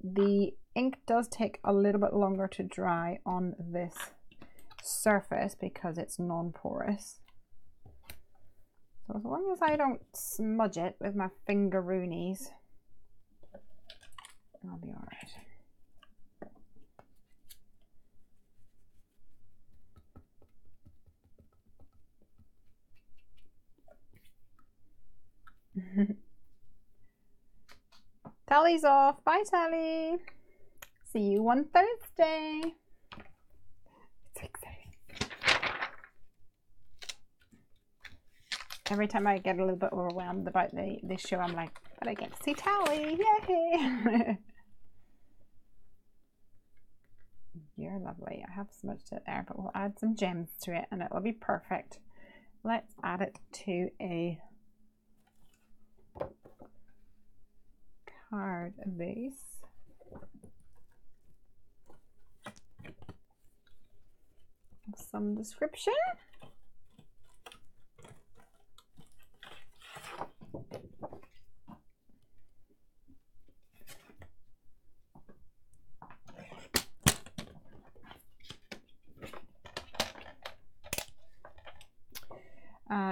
S1: The ink does take a little bit longer to dry on this surface because it's non-porous. So as long as I don't smudge it with my fingeroonies, I'll be all right. Tally's off. Bye, Tally. See you on Thursday. It's exciting. Every time I get a little bit overwhelmed about the show, I'm like, but I get to see Tally, yay! You're lovely. I have smudged it there, but we'll add some gems to it and it will be perfect. Let's add it to a card base. Some description.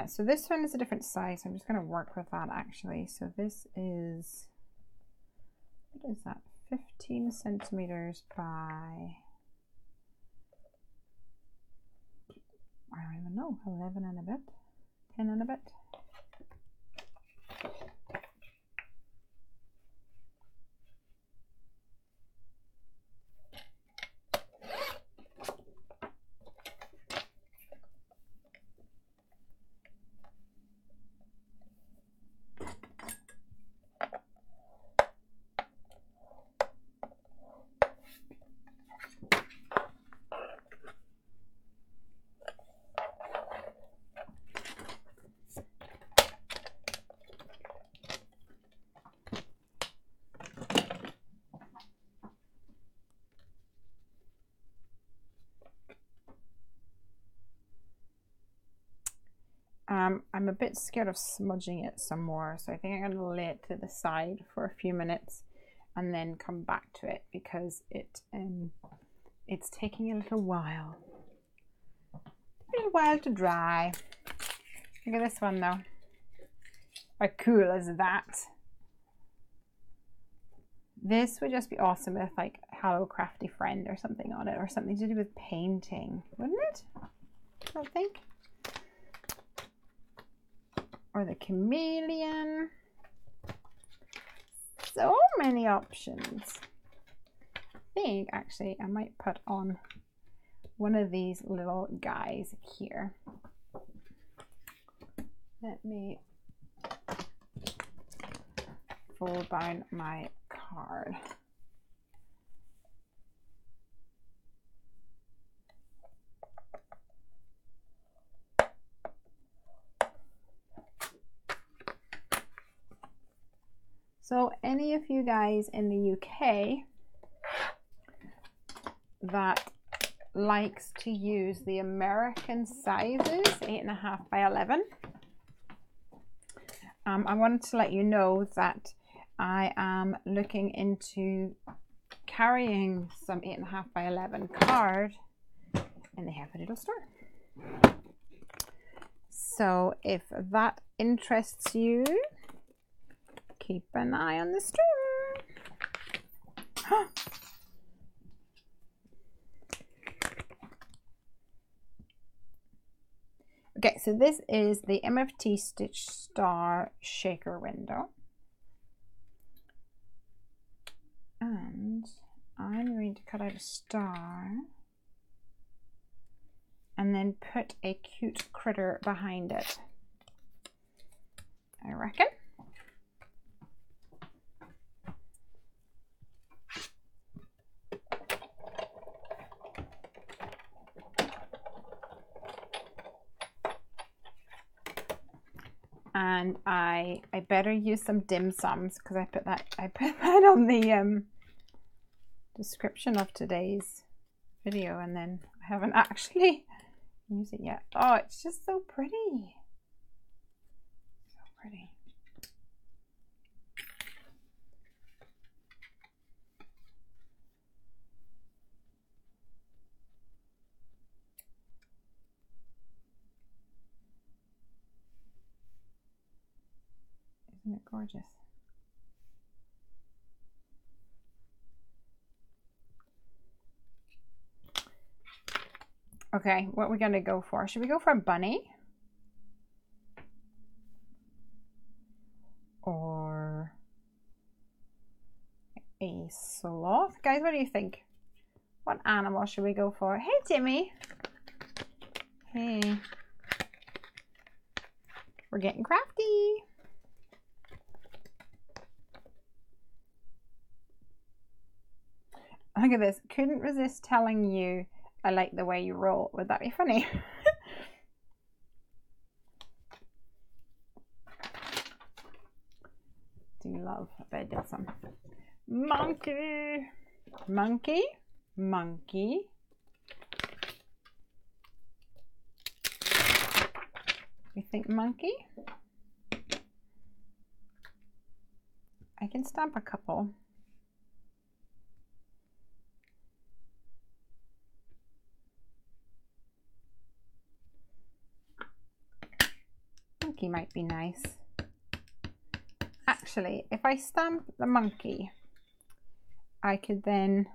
S1: So this one is a different size. I'm just going to work with that actually. So this is, what is that? 15 centimeters by, I don't even know, 11 and a bit, 10 and a bit. I'm a bit scared of smudging it some more, so I think I'm going to lay it to the side for a few minutes and then come back to it because it's taking a little while to dry. Look at this one though. How cool is that? This would just be awesome with like Hello Crafty Friend or something on it, or something to do with painting, wouldn't it? I don't think. Or the chameleon. So many options. I think actually I might put on one of these little guys here. Let me fold down my card. So any of you guys in the UK that likes to use the American sizes, 8.5 by 11, I wanted to let you know that I am looking into carrying some 8.5 by 11 card in the Heffy Doodle store. So if that interests you, keep an eye on the store. Okay, so this is the MFT Stitch Star Shaker window. And I'm going to cut out a star and then put a cute critter behind it, I reckon. And I better use some dim sums because I put that on the description of today's video, and then I haven't actually used it yet. Oh, it's just so pretty. So pretty. Isn't it gorgeous? Okay, what are we going to go for? Should we go for a bunny? Or a sloth? Guys, what do you think? What animal should we go for? Hey, Timmy. Hey. We're getting crafty. Look at this. Couldn't resist telling you I like the way you roll. Would that be funny? Do love a bit of some monkey. Monkey. Monkey. We think monkey. I can stamp a couple. Monkey might be nice. Actually, if I stamp the monkey, I could then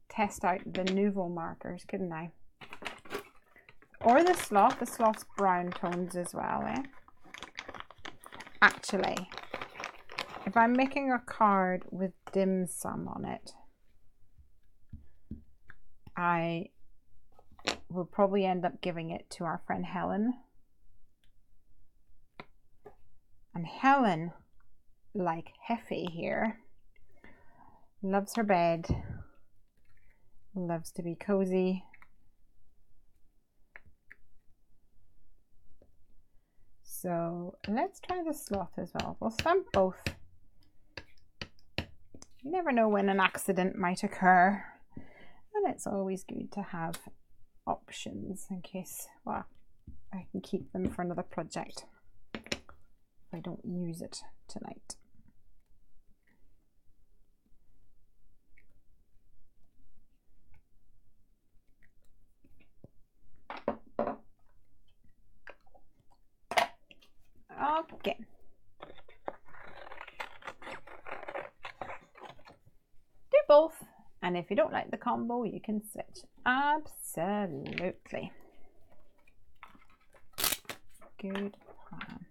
S1: test out the Nouveau markers, couldn't I? Or the sloth. The sloth's brown tones as well, eh? Actually, if I'm making a card with dim sum on it, I will probably end up giving it to our friend Helen. And Helen, like Heffy here, loves her bed, loves to be cozy. So let's try the sloth as well. We'll stamp both. You never know when an accident might occur, and it's always good to have options in case, well, I can keep them for another project if I don't use it tonight. Okay. Do both, and if you don't like the combo, you can switch. Absolutely. Good plan.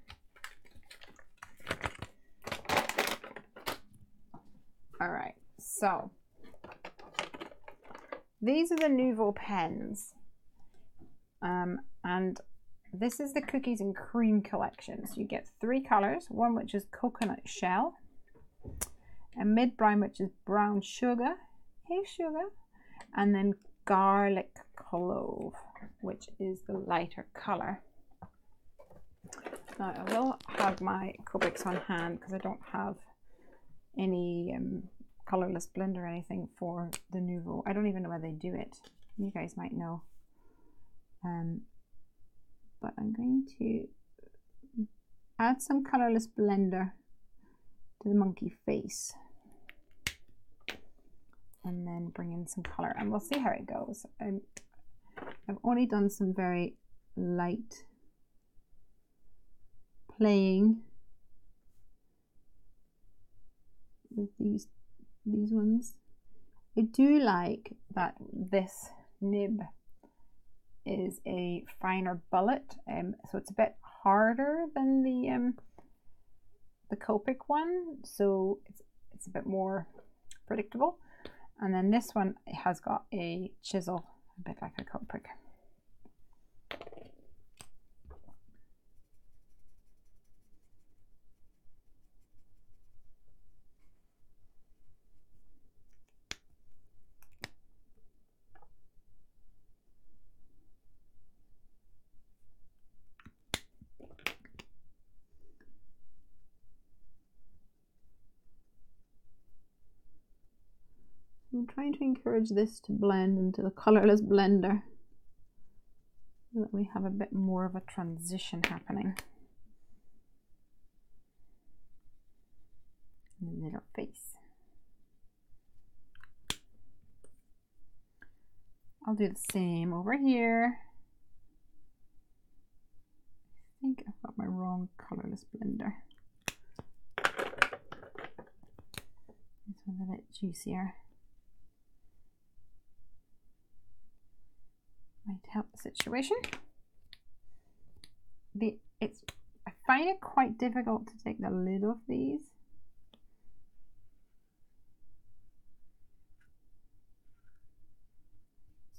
S1: All right, so these are the Nouveau pens, and this is the Cookies and Cream collection. So you get 3 colors, one which is coconut shell, a mid brown which is brown sugar, hey sugar, and then garlic clove, which is the lighter color. Now I will have my Copics on hand because I don't have any colorless blend or anything for the Nouveau. I don't even know where they do it. You guys might know. But I'm going to add some colorless blender to the monkey face and then bring in some color, and we'll see how it goes. I've only done some very light playing with these ones. I do like that this nib is a finer bullet, so it's a bit harder than the Copic one, so it's a bit more predictable. And then this one has got a chisel, a bit like a Copic. I'm trying to encourage this to blend into the colorless blender so that we have a bit more of a transition happening in the little face. I'll do the same over here. I think I've got my wrong colorless blender. This one's a bit juicier. Might help the situation. I find it quite difficult to take the lid off these.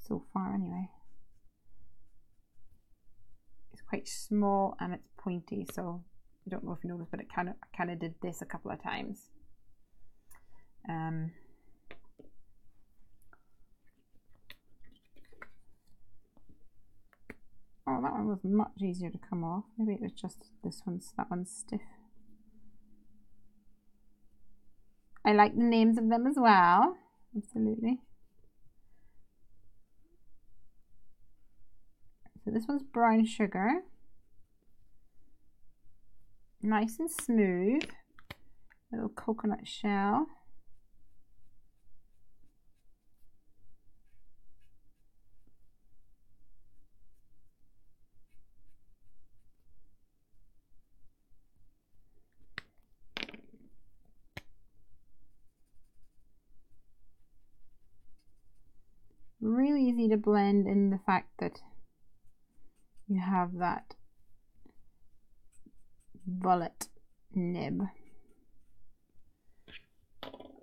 S1: So far anyway. It's quite quite small and it's pointy, so I don't know if you noticed, but it kind of did this a couple of times. Oh, that one was much easier to come off. Maybe it was just that one's stiff. I like the names of them as well. Absolutely. So this one's brown sugar. Nice and smooth. Little coconut shell. Really easy to blend in the fact that you have that bullet nib.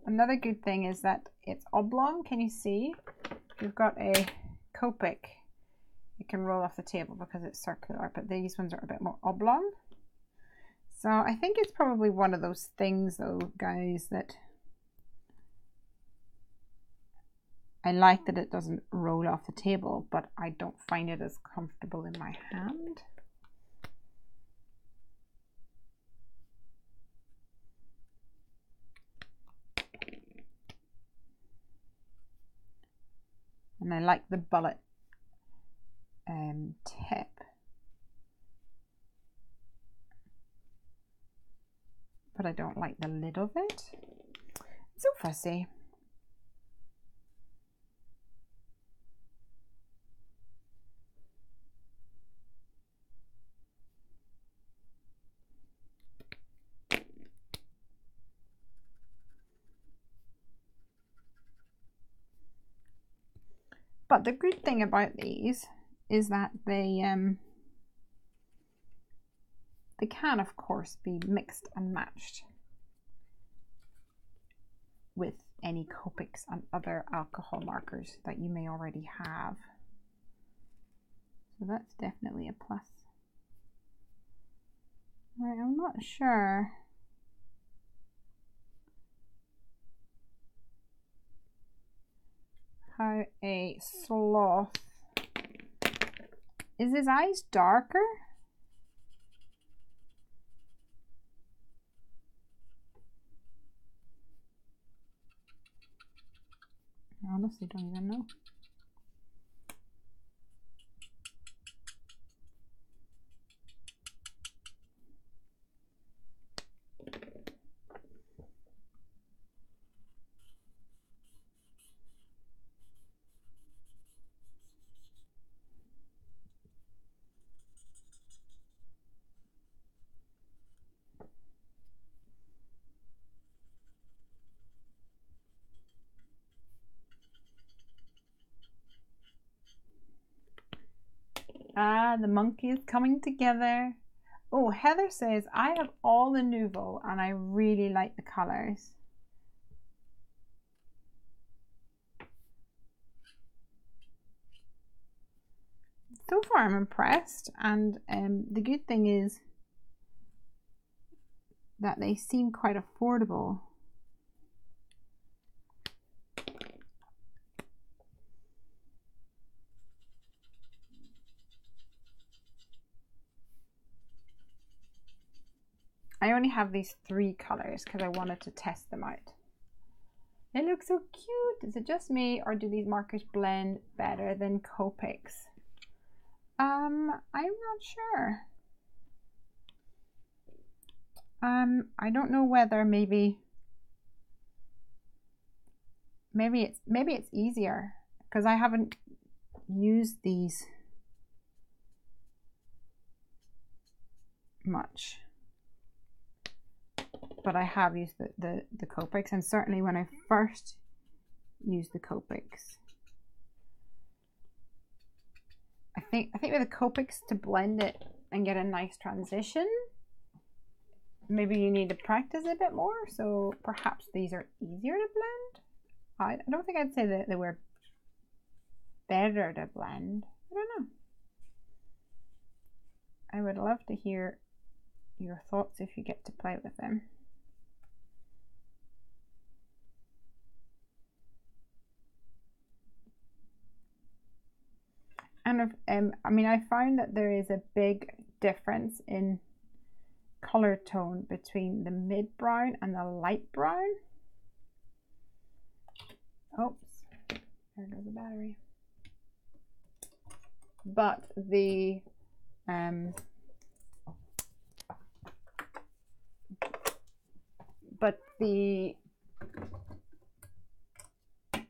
S1: Another good thing is that it's oblong. Can you see? If you've got a Copic, it can roll off the table because it's circular, but these ones are a bit more oblong. So I think it's probably one of those things though, guys, that I like that it doesn't roll off the table, but I don't find it as comfortable in my hand. And I like the bullet tip. But I don't like the lid of it. So fussy. But the good thing about these is that they can, of course, be mixed and matched with any Copics and other alcohol markers that you may already have. So that's definitely a plus. Right, I'm not sure. How a sloth. Is his eyes darker? I honestly don't even know. Ah, the monkey is coming together. Oh, Heather says, I have all the Nouveau and I really like the colors. So far I'm impressed, and the good thing is that they seem quite affordable. I only have these 3 colors because I wanted to test them out. They look so cute. Is it just me, or do these markers blend better than Copics? I'm not sure. I don't know whether maybe it's easier because I haven't used these much. But I have used the Copics, and certainly when I first used the Copics, I think with the Copics, to blend it and get a nice transition, maybe you need to practice a bit more. So perhaps these are easier to blend. I don't think I'd say that they were better to blend. I don't know. I would love to hear your thoughts if you get to play with them. And I mean, I found that there is a big difference in color tone between the mid brown and the light brown. Oops, there goes the battery. But the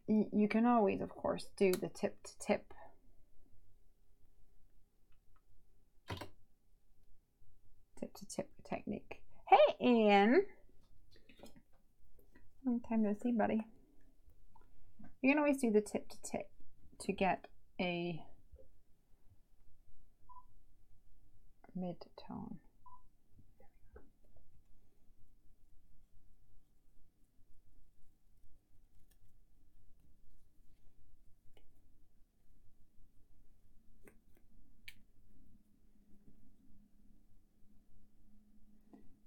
S1: you can always, of course, do the tip to tip. Tip to tip technique. Hey, Ian. Long time no see, buddy. You can always do the tip to tip to get a mid-tone.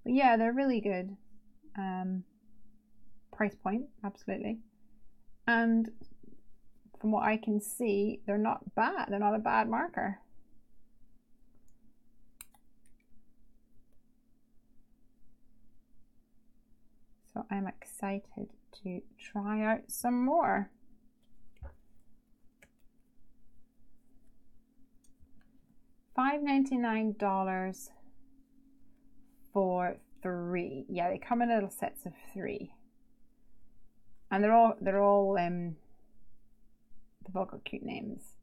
S1: But yeah, they're really good. Price point, absolutely. And from what I can see, they're not bad. They're not a bad marker. So I'm excited to try out some more. $5.99 for 3. Yeah, they come in little sets of 3, and they're all they've all got cute names.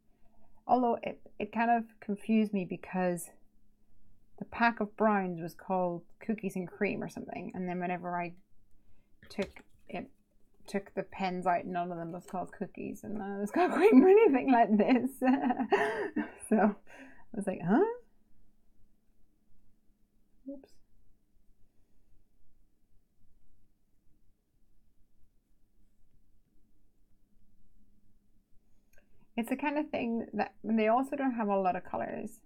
S1: Although it kind of confused me because the pack of browns was called Cookies and Cream or something, and then whenever I took the pens out, none of them was called Cookies, and none of them was called Cream or anything like this. So I was like, huh? Oops. It's the kind of thing that they also don't have a lot of colors,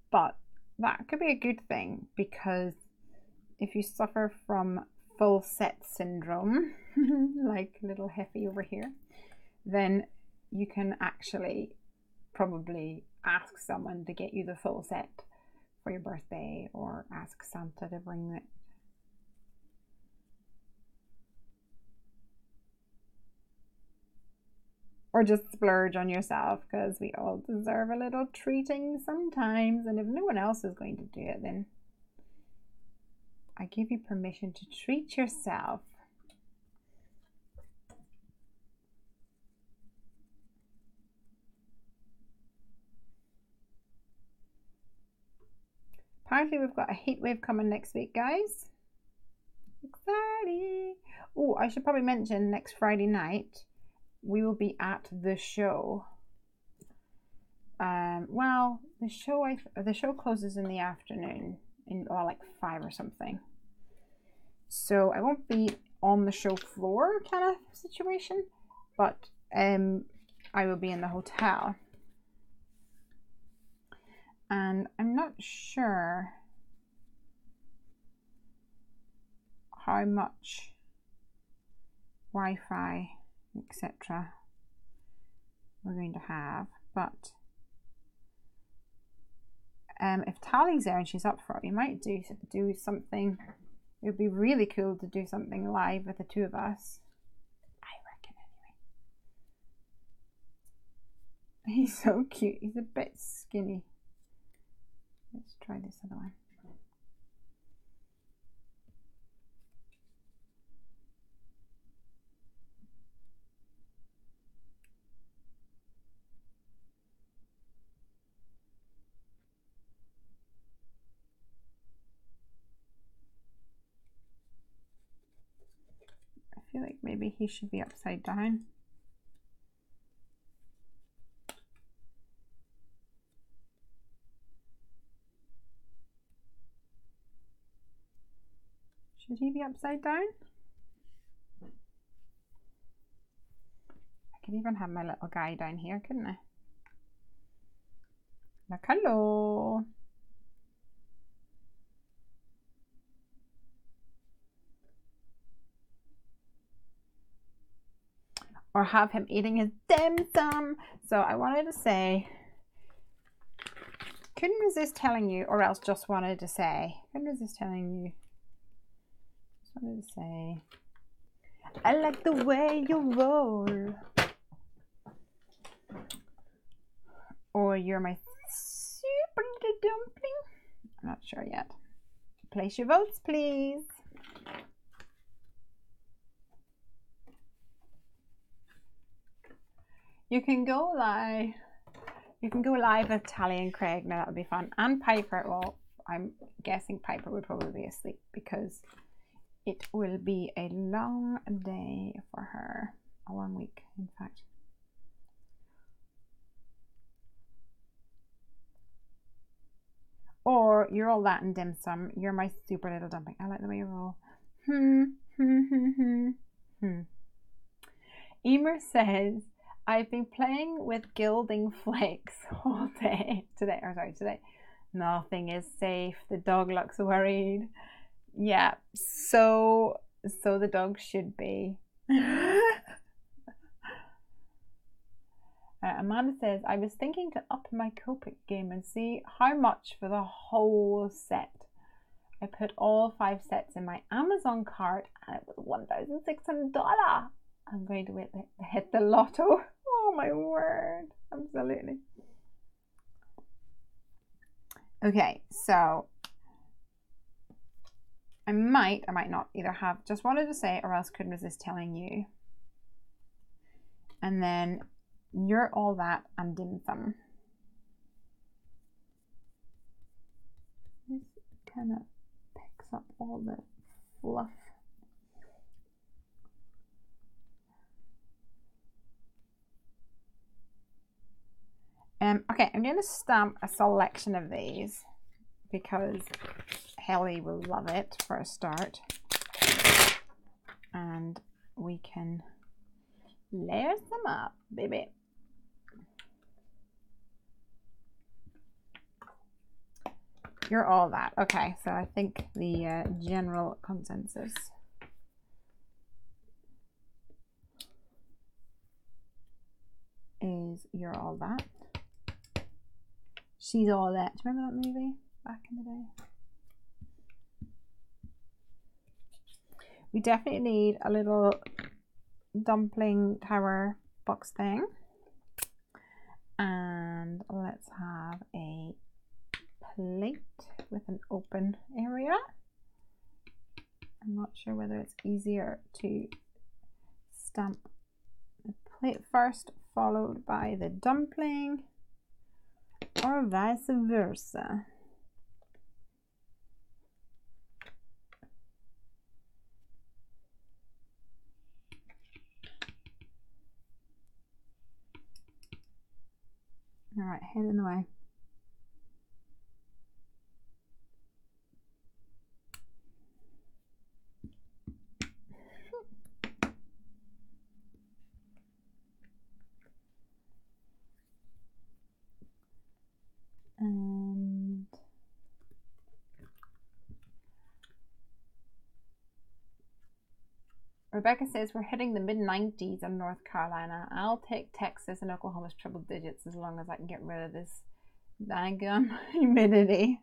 S1: but that could be a good thing, because if you suffer from full set syndrome, like little Heffy over here, then you can actually probably ask someone to get you the full set for your birthday, or ask Santa to bring it. Or just splurge on yourself, because we all deserve a little treating sometimes. And if no one else is going to do it, then I give you permission to treat yourself. Apparently we've got a heat wave coming next week, guys. Exciting. Oh, I should probably mention next Friday night we will be at the show. Well, the show closes in the afternoon, in like 5 or something. So I won't be on the show floor kind of situation, but I will be in the hotel. And I'm not sure how much Wi-Fi, etc. we're going to have, but if Tally's there and she's up for it, we might do something. It would be really cool to do something live with the two of us, I reckon, anyway. He's so cute. He's a bit skinny. Let's try this other one. I feel like maybe he should be upside down. Should he be upside down? I could even have my little guy down here, couldn't I? Like, hello. Or have him eating his dim sum. So I wanted to say, couldn't resist telling you, or else just wanted to say, couldn't resist telling you, just wanted to say, I like the way you roll. Or you're my super little dumpling. I'm not sure yet. Place your votes, please. You can go live. You can go live with Tally and Craig. Now that'll be fun. And Piper. Well, I'm guessing Piper would probably be asleep because it will be a long day for her. A long week, in fact. Or you're all that in dim sum. You're my super little dumpling. I like the way you roll. Emer says, I've been playing with gilding flakes all day. Today. Nothing is safe. The dog looks worried. Yeah, so the dog should be. Amanda says, I was thinking to up my Copic game and see how much for the whole set. I put all 5 sets in my Amazon cart and it was $1,600. I'm going to hit the lotto. Oh my word. Absolutely. Okay, so I might not either have just wanted to say or else couldn't resist telling you. And then you're all that and dim sum. This kind of picks up all the fluff. Okay, I'm going to stamp a selection of these because Helly will love it for a start. And we can layer them up, baby. You're all that. Okay, so I think the general consensus is you're all that. She's all that. Do you remember that movie back in the day? We definitely need a little dumpling tower box thing. And let's have a plate with an open area. I'm not sure whether it's easier to stamp the plate first, followed by the dumpling, or vice versa. All right, head in the way. And Rebecca says we're hitting the mid-90s in North Carolina. I'll take Texas and Oklahoma's triple digits as long as I can get rid of this daggum humidity.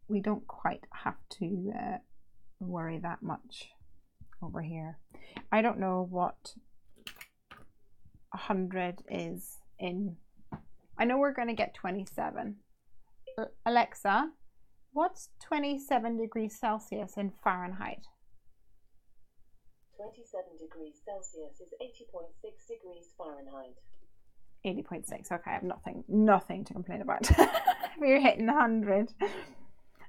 S1: We don't quite have to worry that much over here. I don't know what 100 is in. I know we're going to get 27. Alexa, what's 27 degrees Celsius in Fahrenheit?
S3: 27 degrees Celsius is 80.6 degrees Fahrenheit.
S1: 80.6. Okay, I have nothing to complain about. We're hitting 100.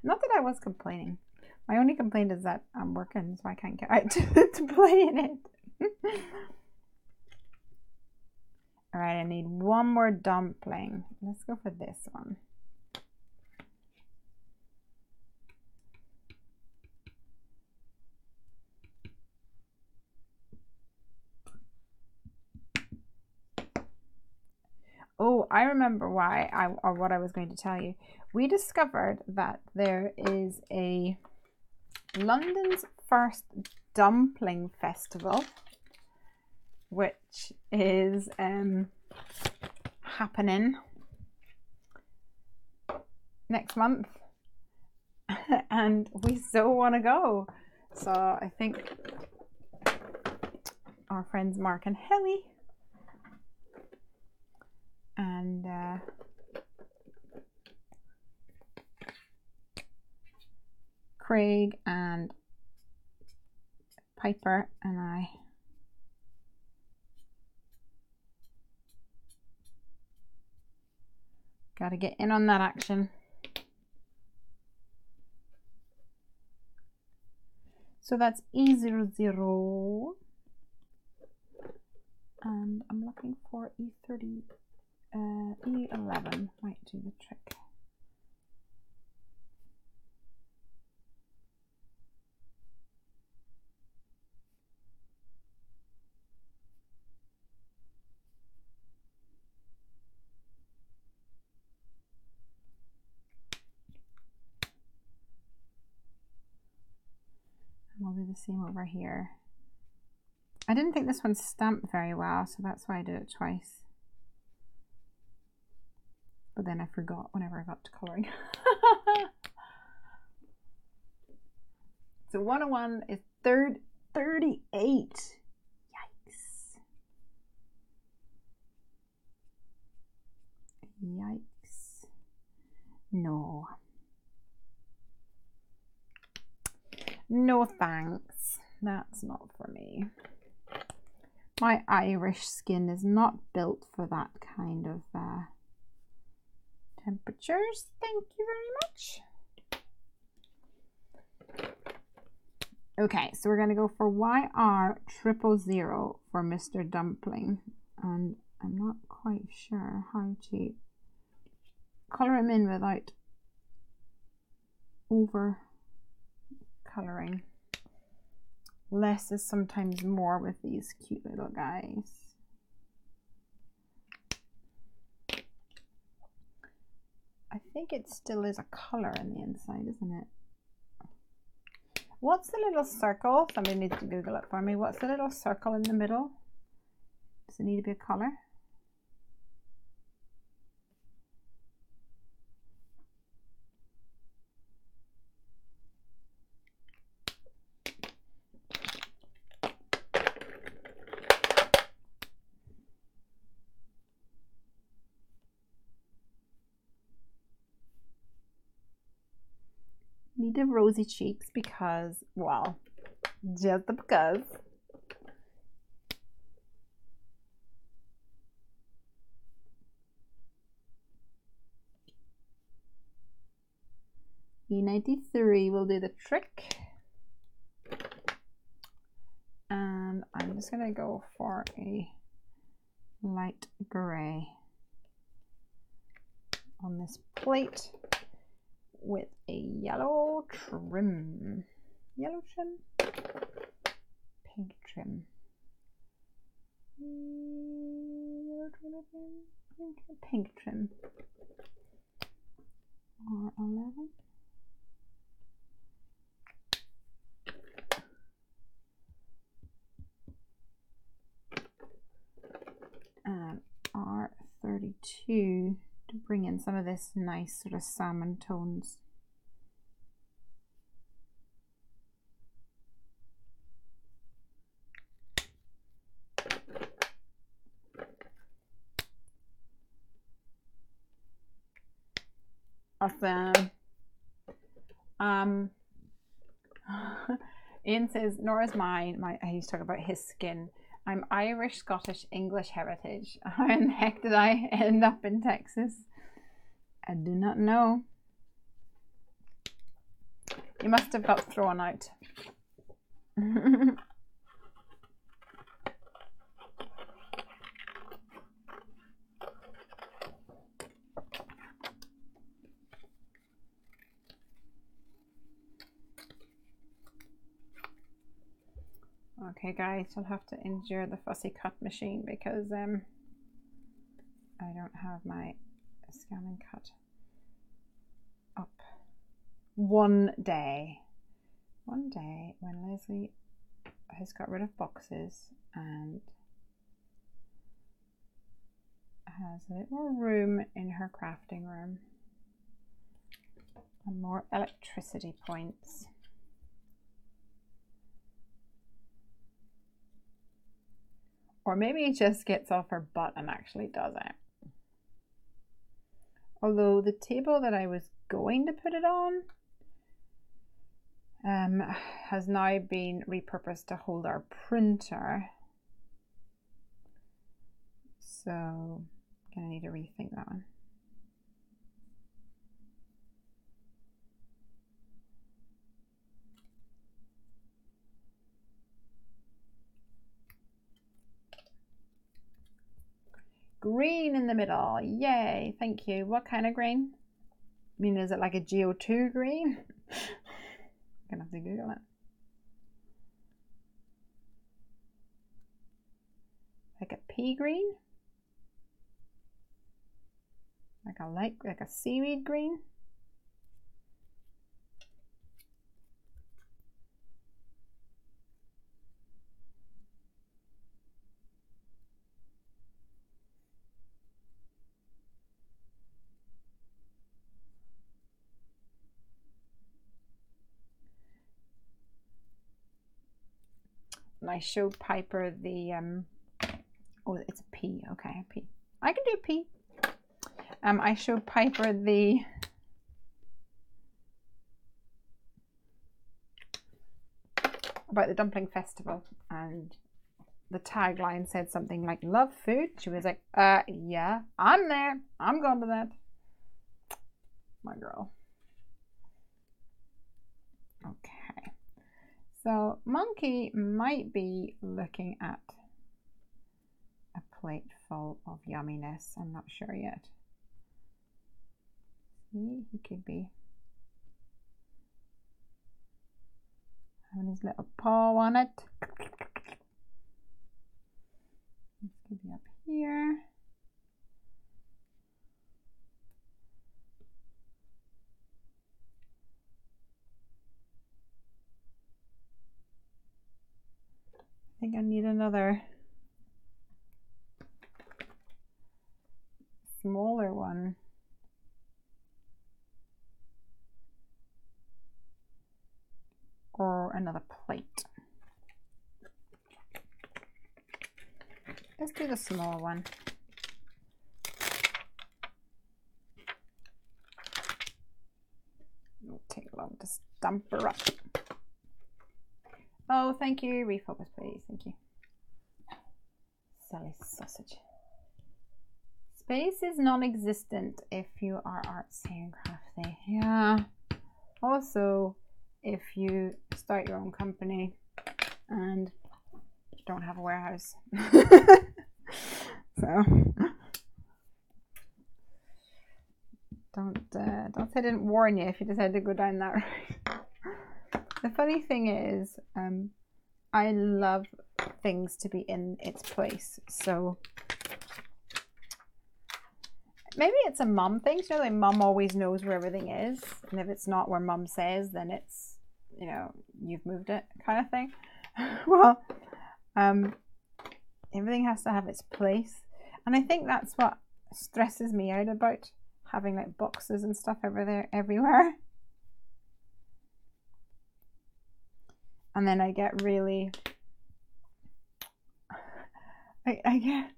S1: Not that I was complaining. My only complaint is that I'm working, so I can't get out to play in it. All right, I need one more dumpling. Let's go for this one. Oh, I remember what I was going to tell you. We discovered that there is a London's first dumpling festival, which is happening next month, and we so want to go. So I think our friends Mark and Heffy and Craig and Piper and I got to get in on that action. So that's E00. And I'm looking for E30, E11 might do the trick. And I'll do the same over here. I didn't think this one stamped very well, so that's why I did it twice. But then I forgot whenever I got to colouring. So 101 is 38. Yikes. Yikes. No. No thanks. That's not for me. My Irish skin is not built for that kind of temperatures. Thank you very much. Okay, so we're going to go for YR000 for Mr. Dumpling. And I'm not quite sure how to colour him in without over colouring. Less is sometimes more with these cute little guys. I think it still is a colour on the inside, isn't it? What's the little circle? Somebody needs to Google it for me. What's the little circle in the middle? Does it need to be a colour? Need the rosy cheeks because, well, just because. E93 will do the trick. And I'm just going to go for a light grey on this plate with a yellow trim. Yellow trim? Pink trim. Yellow trim, pink trim. R11. And R32 to bring in some of this nice sort of salmon tones. Awesome. Ian says, Nora's mine. He's talking about his skin. I'm Irish, Scottish, English heritage. How in the heck did I end up in Texas? I do not know. You must have got thrown out. Okay guys, I'll have to endure the fussy cut machine because I I don't have my scan and cut up. One day when Lesley has got rid of boxes and has a bit more room in her crafting room and more electricity points. Or maybe it just gets off her butt and actually does it. Although the table that I was going to put it on has now been repurposed to hold our printer. So I'm gonna need to rethink that one. Green in the middle, yay, thank you. What kind of green? I mean, is it like a GO2 green? I'm gonna have to Google it. Like a pea green? Like a seaweed green? And I showed Piper the oh, it's a pea. Okay, a pea. I can do pea. I showed Piper the about the dumpling festival, and the tagline said something like "Love food." She was like, yeah, I'm there. I'm going to that." My girl. Okay. So Monkey might be looking at a plate full of yumminess. I'm not sure yet. See, he could be having his little paw on it. This could be up here. I think I need another smaller one. Or another plate. Let's do the small one. It'll take long to stamp her up. Oh, thank you. Refocus, please. Thank you. Silly sausage. Space is non-existent if you are artsy and crafty. Yeah. Also, if you start your own company and don't have a warehouse. So don't say I didn't warn you if you decided to go down that route. The funny thing is, I love things to be in its place. So maybe it's a mum thing. You know, like mum always knows where everything is, and if it's not where mum says, then it's, you know, you've moved it kind of thing. Well, everything has to have its place, and I think that's what stresses me out about having like boxes and stuff everywhere. And then I get really, I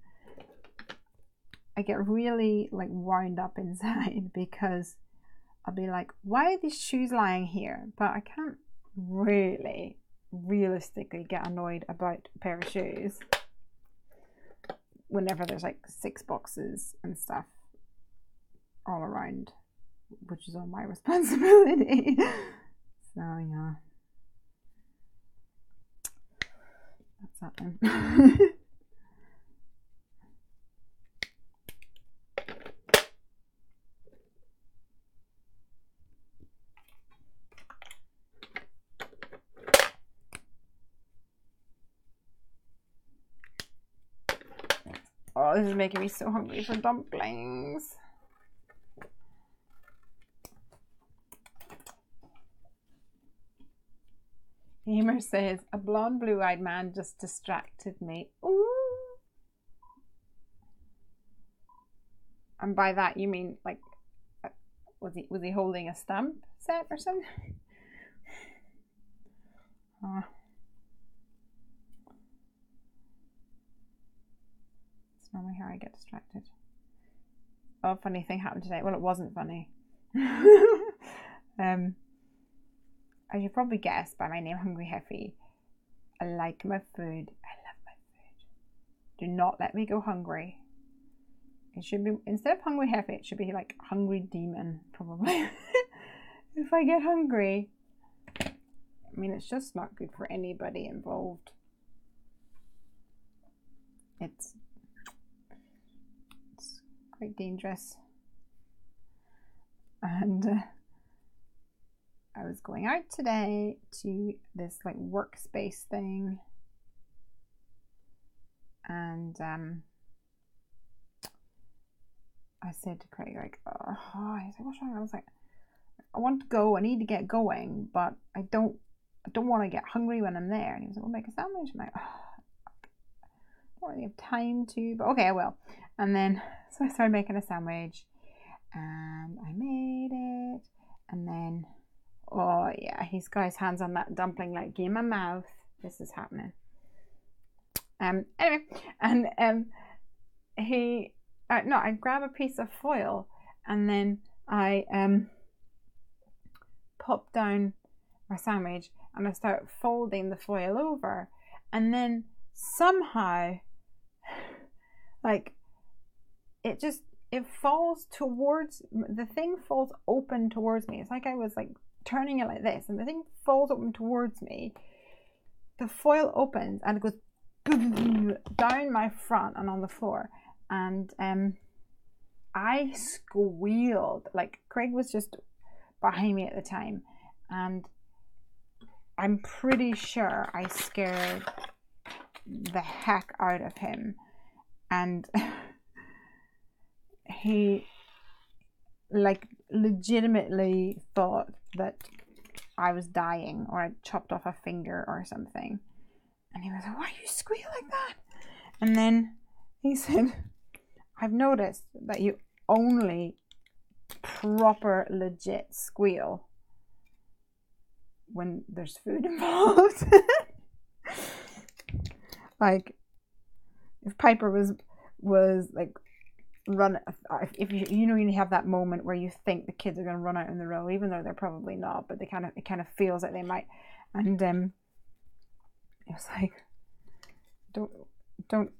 S1: get really like wound up inside, because I'll be like, why are these shoes lying here? But I can't really realistically get annoyed about a pair of shoes whenever there's like 6 boxes and stuff all around, which is all my responsibility. So yeah, that's that then. Oh, Oh, this is making me so hungry for dumplings. Emer says, a blonde blue-eyed man just distracted me. Ooh. And by that you mean like, was he holding a stamp set or something? Oh. It's normally how I get distracted. Oh, funny thing happened today. Well, it wasn't funny. As you probably guessed by my name, Hungry Heffy, I like my food. I love my food. Do not let me go hungry. It should be, instead of Hungry Heffy, it should be like Hungry Demon, probably. If I get hungry. I mean, it's just not good for anybody involved. It's quite dangerous. And I was going out today to this like workspace thing, and I said to Craig, like, oh, he's like, what's wrong? I was like, I want to go, I need to get going, but I don't want to get hungry when I'm there. And he was like, well, make a sandwich. I'm like, oh, I don't really have time to, but okay, I will. And then so I started making a sandwich, and I made it, and then oh yeah, he's got his hands on that dumpling like, in my mouth. This is happening. Anyway, and I grab a piece of foil, and then I pop down my sandwich, and I start folding the foil over, and then somehow, like, it falls towards, the thing falls open towards me. It's like I was like turning it like this, and the thing falls open towards me. The foil opens and it goes boom, down my front and on the floor, and I squealed. Like, Craig was just behind me at the time, and I'm pretty sure I scared the heck out of him, and he like legitimately thought that I was dying or I chopped off a finger or something. And he was like, why do you squeal like that? And then he said, I've noticed that you only proper legit squeal when there's food involved. Like, if Piper was like if you know, you have that moment where you think the kids are going to run out in the road, even though they're probably not, but it kind of feels like they might. And it was like, don't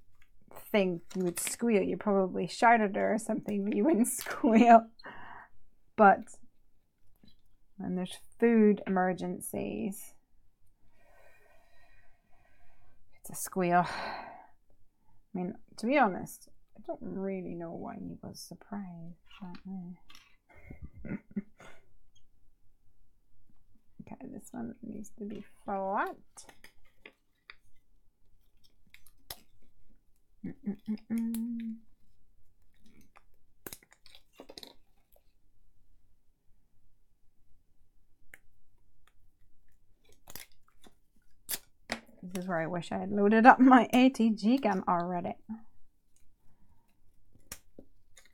S1: think you would squeal. You probably shout at her or something, but you wouldn't squeal. But when there's food emergencies, it's a squeal. I mean, to be honest, I don't really know why he was surprised. Okay, this one needs to be flat. This is where I wish I had loaded up my ATG gun already.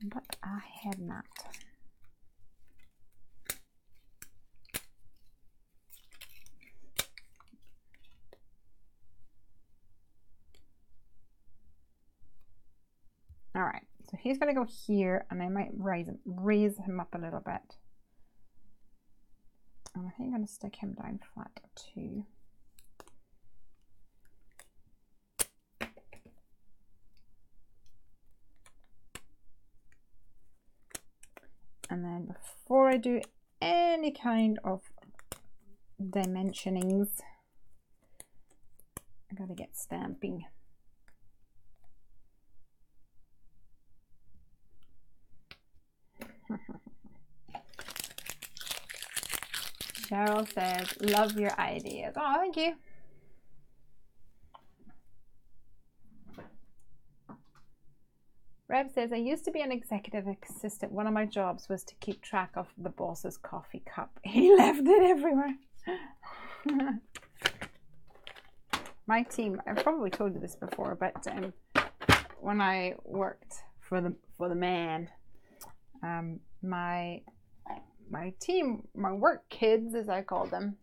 S1: But I have not. All right, so he's going to go here, and I might raise him up a little bit. And I think I'm going to stick him down flat too. And then before I do any kind of dimensionings, I gotta get stamping. Cheryl says, love your ideas. Oh, thank you. Reb says, I used to be an executive assistant. One of my jobs was to keep track of the boss's coffee cup. He left it everywhere. My team, I've probably told you this before, but when I worked for the man, my team, my work kids, as I call them,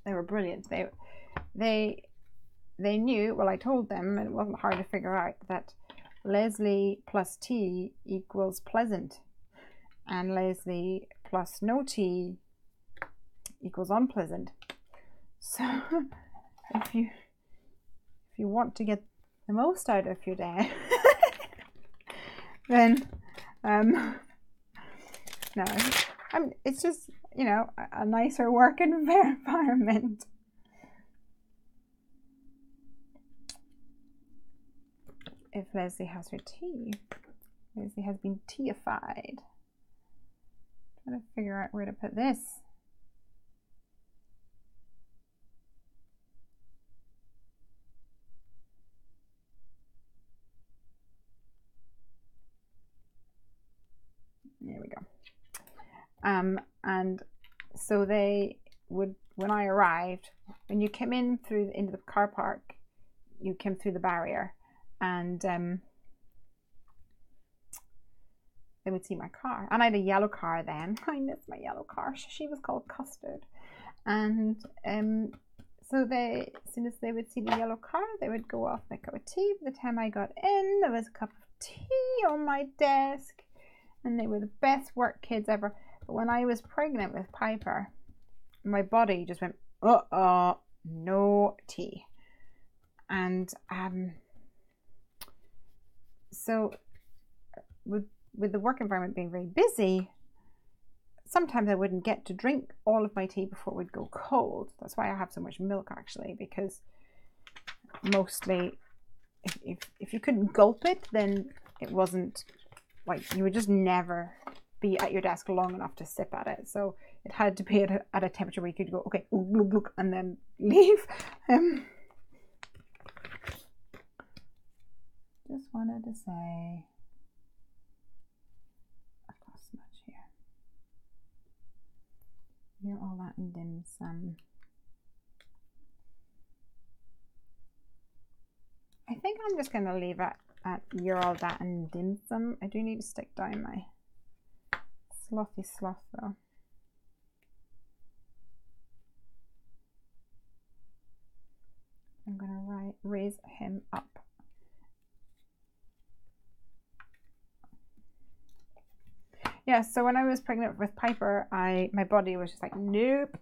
S1: they were brilliant. They knew, well, I told them, and it wasn't hard to figure out, that Lesley plus tea equals pleasant, and Lesley plus no tea equals unpleasant. So if you want to get the most out of your day, then no, it's just, you know, a nicer work environment. If Lesley has her tea, Lesley has been teaified. Trying to figure out where to put this. There we go. And so they would, when I arrived, when you came in into the car park, you came through the barrier, and they would see my car. And I had a yellow car then. I miss my yellow car. She was called Custard. And so as soon as they would see the yellow car, they would go off make a cup of tea. By the time I got in, there was a cup of tea on my desk. And they were the best work kids ever. But when I was pregnant with Piper, my body just went, no tea. And so with the work environment being very busy, sometimes I wouldn't get to drink all of my tea before it would go cold. That's why I have so much milk, actually, because mostly if you couldn't gulp it, then it wasn't, like, you would just never be at your desk long enough to sip at it. So it had to be at a temperature where you could go, okay, glug, glug, and then leave. Just wanted to say, I've got a smudge here. You're all that in dim sum. I think I'm just going to leave it at you're all that and dim sum. I do need to stick down my slothy sloth though. I'm going to raise him up. Yeah, so when I was pregnant with Piper, my body was just like, nope.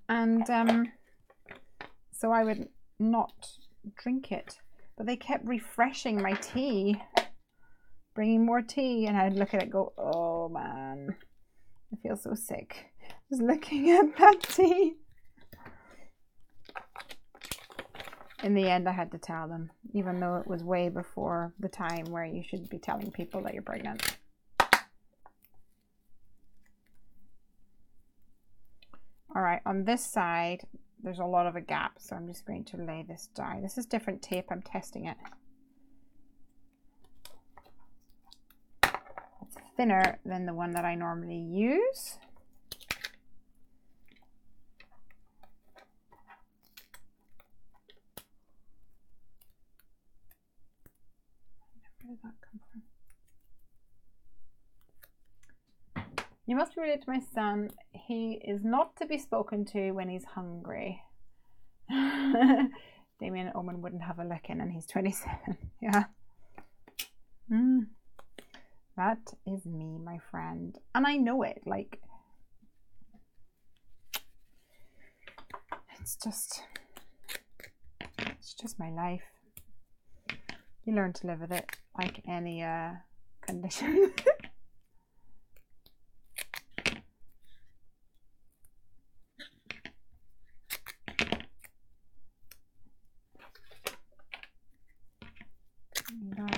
S1: And so I would not drink it, but they kept refreshing my tea, bringing more tea, and I'd look at it and go, oh man, I feel so sick just looking at that tea. In the end, I had to tell them, even though it was way before the time where you should be telling people that you're pregnant. All right, on this side, there's a lot of a gap, so I'm just going to lay this down. This is different tape, I'm testing it. It's thinner than the one that I normally use. Where did that come from? You must be related to my son. He is not to be spoken to when he's hungry. Damien and Oman wouldn't have a licking, and he's 27. Yeah. That is me, my friend. And I know it. Like, it's just my life. You learn to live with it like any condition.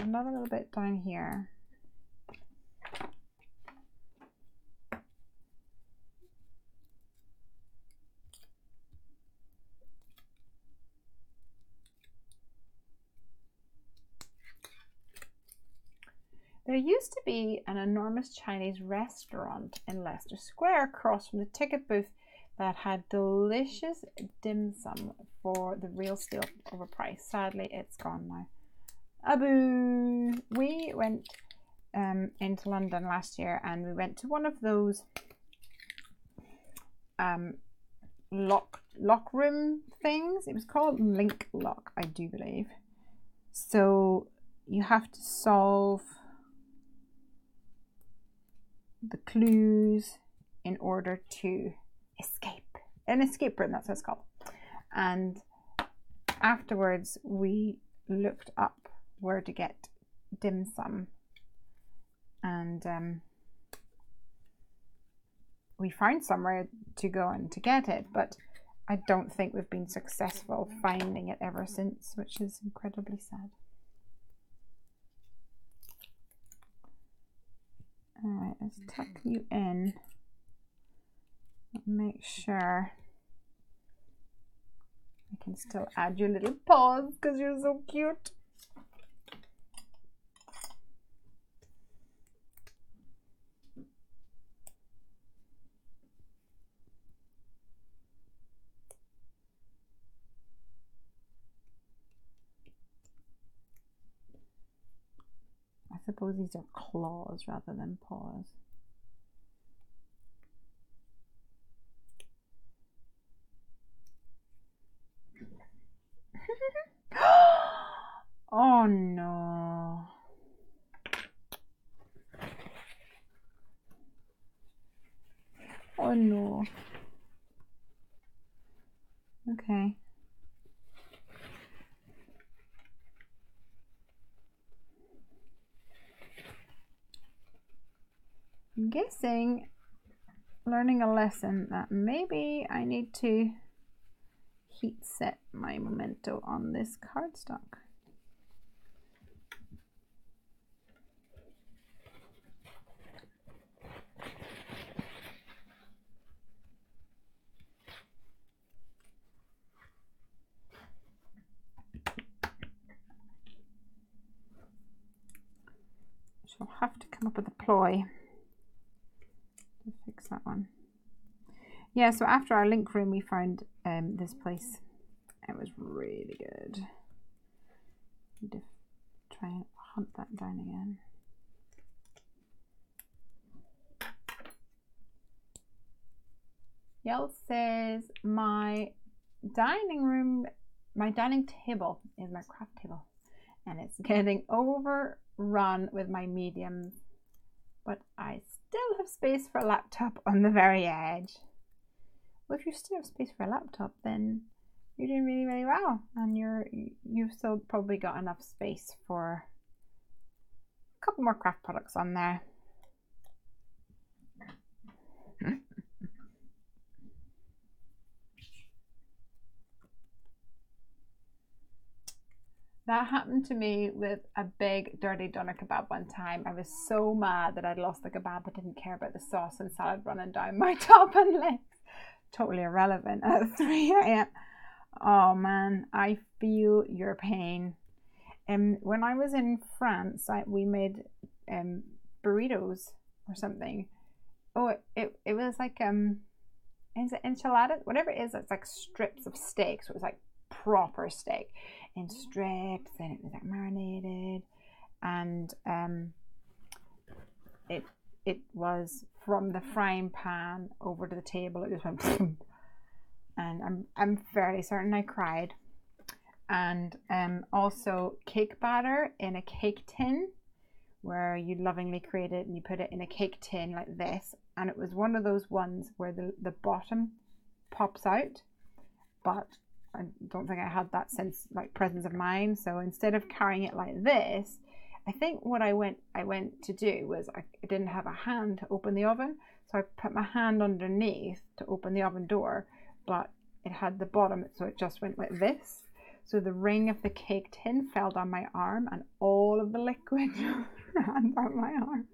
S1: Another little bit down here. There used to be an enormous Chinese restaurant in Leicester Square across from the ticket booth that had delicious dim sum for the real steal overpriced. Sadly, it's gone now. Aboo! We went into London last year and we went to one of those lock room things. It was called Link Lock, I do believe. So you have to solve the clues in order to escape. An escape room, that's what it's called. And afterwards we looked up where to get dim sum, and we found somewhere to go and to get it, but I don't think we've been successful finding it ever since, which is incredibly sad. Alright, let's tuck you in. Make sure I can still add your little paws because you're so cute. I suppose these are claws rather than paws. Oh no. Oh no. Okay. I'm guessing, learning a lesson that maybe I need to heat set my memento on this cardstock. So I'll have to come up with a ploy to fix that one. Yeah, so after our link room we found this place. It was really good. Need to try and hunt that down again. Yell says my dining table is my craft table and it's getting overrun with my mediums, but I still have space for a laptop on the very edge. Well, if you still have space for a laptop, then you're doing really, really well, and you've still probably got enough space for a couple more craft products on there. That happened to me with a big dirty doner kebab one time. I was so mad that I'd lost the kebab but didn't care about the sauce and salad running down my top and legs. Totally irrelevant at 3 AM. Oh man, I feel your pain. When I was in France, we made burritos or something. Oh, it was like is it enchiladas? Whatever it is, it's like strips of steak. So it was like proper steak in strips, and it was like marinated, and it was from the frying pan over to the table. It just went boom. And I'm fairly certain I cried. And also cake batter in a cake tin, where you lovingly create it and you put it in a cake tin like this, and it was one of those ones where the bottom pops out, but I don't think I had that sense, like, presence of mind. So instead of carrying it like this, I think what I went to do was I didn't have a hand to open the oven, so I put my hand underneath to open the oven door, but it had the bottom, so it just went like this. So the ring of the cake tin fell down my arm, and all of the liquid ran down my arm,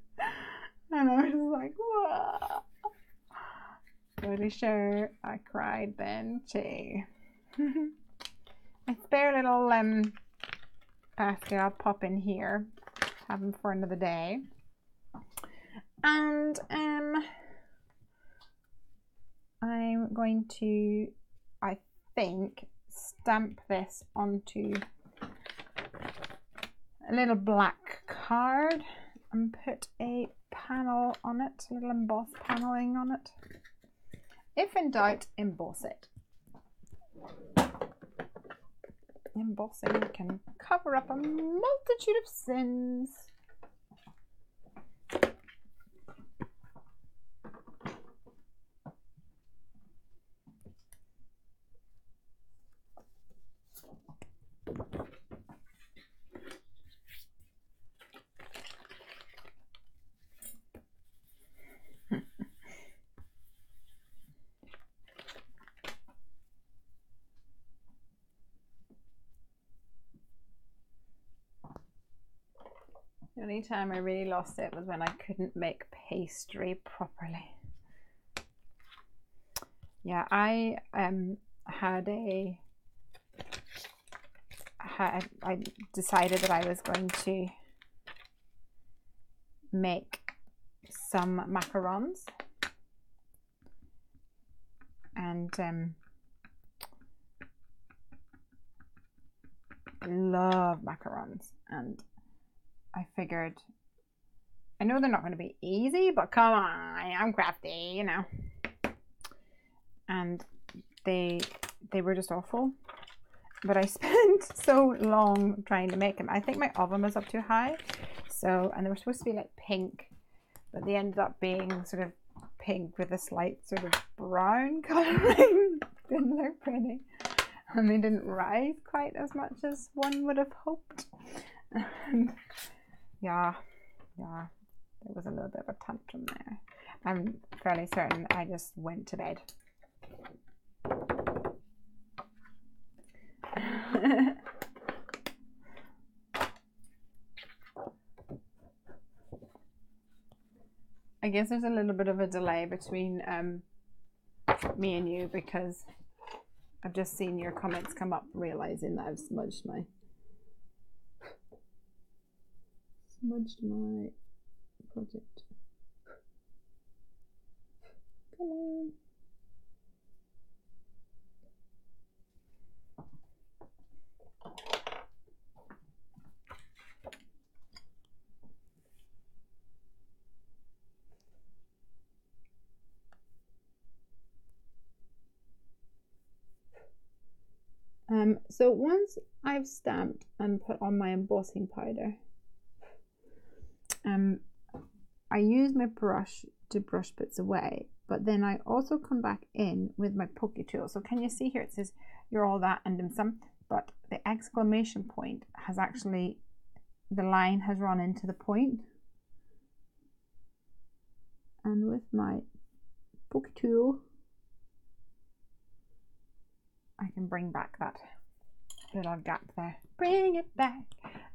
S1: and I was like, whoa. Pretty sure I cried then too. My spare little basket I'll pop in here. have them for another day. And I'm going to, I think, stamp this onto a little black card and put a panel on it, a little embossed paneling on it. If in doubt, emboss it. Embossing can cover up a multitude of sins. The only time I really lost it was when I couldn't make pastry properly. Yeah, I decided that I was going to make some macarons, and love macarons, and I figured, I know they're not going to be easy, but come on, I'm crafty, you know. And they were just awful. But I spent so long trying to make them. I think my oven was up too high. So, and they were supposed to be like pink, but they ended up being sort of pink with a slight sort of brown coloring. Didn't look pretty. And they didn't rise quite as much as one would have hoped. And yeah, there was a little bit of a tantrum there. I'm fairly certain I just went to bed. I guess there's a little bit of a delay between me and you, because I've just seen your comments come up realizing that I've smudged my project. Come on. So once I've stamped and put on my embossing powder, I use my brush to brush bits away, but then I also come back in with my pokey tool. So can you see here it says you're all that and dim sum, but the exclamation point has actually, the line has run into the point. And with my pokey tool, I can bring back that little gap there. Bring it back,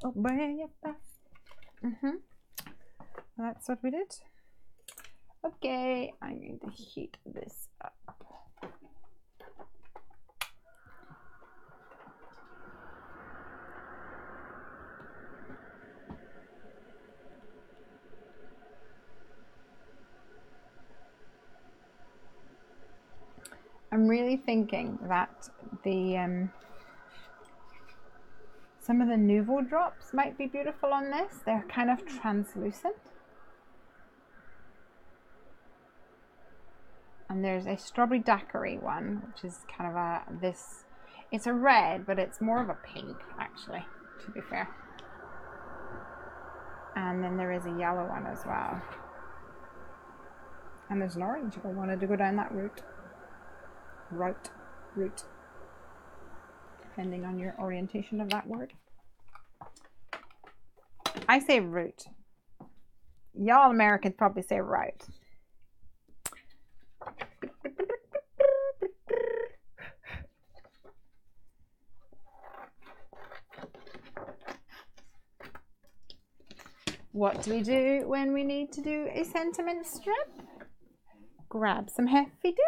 S1: oh bring it back. That's what we did. Okay, I'm going to heat this up. I'm really thinking that the some of the Nouveau drops might be beautiful on this. They're kind of translucent. And there's a strawberry daiquiri one, which is kind of a it's a red, but it's more of a pink actually, to be fair. And then there is a yellow one as well. And there's an orange if I wanted to go down that route. Route, depending on your orientation of that word. I say route. Y'all Americans probably say route. What do we do when we need to do a sentiment strip? Grab some Heffy Doodle.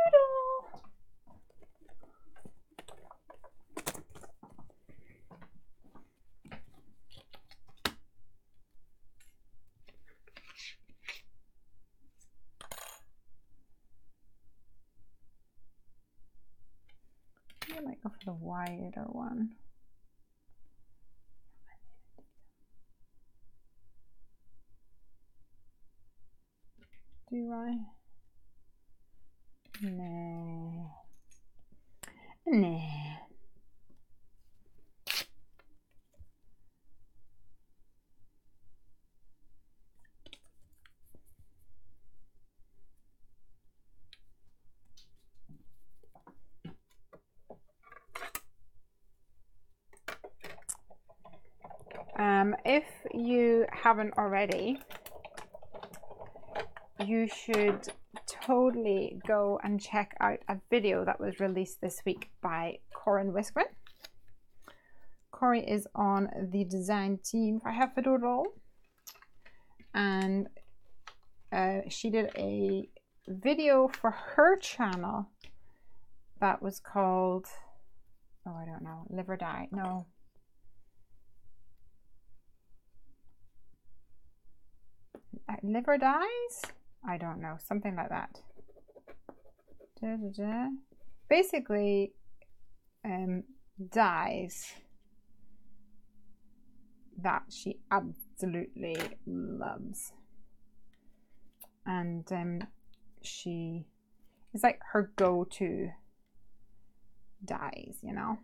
S1: go for the wider one. Do I? No. No. If you haven't already, you should totally go and check out a video that was released this week by Corin Wiskman. Corey is on the design team for Heffy Doodle, and she did a video for her channel that was called, oh, I don't know, Live or Die. No. Live or Dies? I don't know, something like that. Basically, dies that she absolutely loves, and she is like her go-to dies, you know.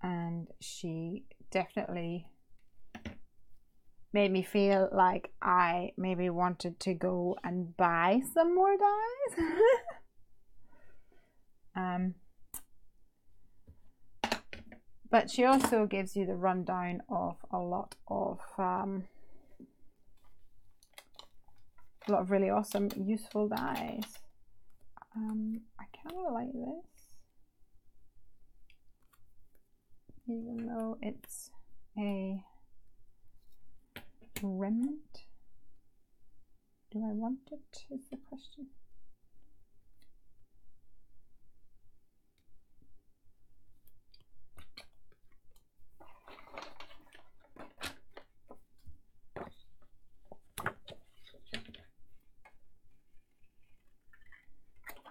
S1: And she definitely made me feel like I maybe wanted to go and buy some more dies. But she also gives you the rundown of a lot of really awesome, useful dies. I kind of like this, even though it's a remnant. Do I want it, is the question.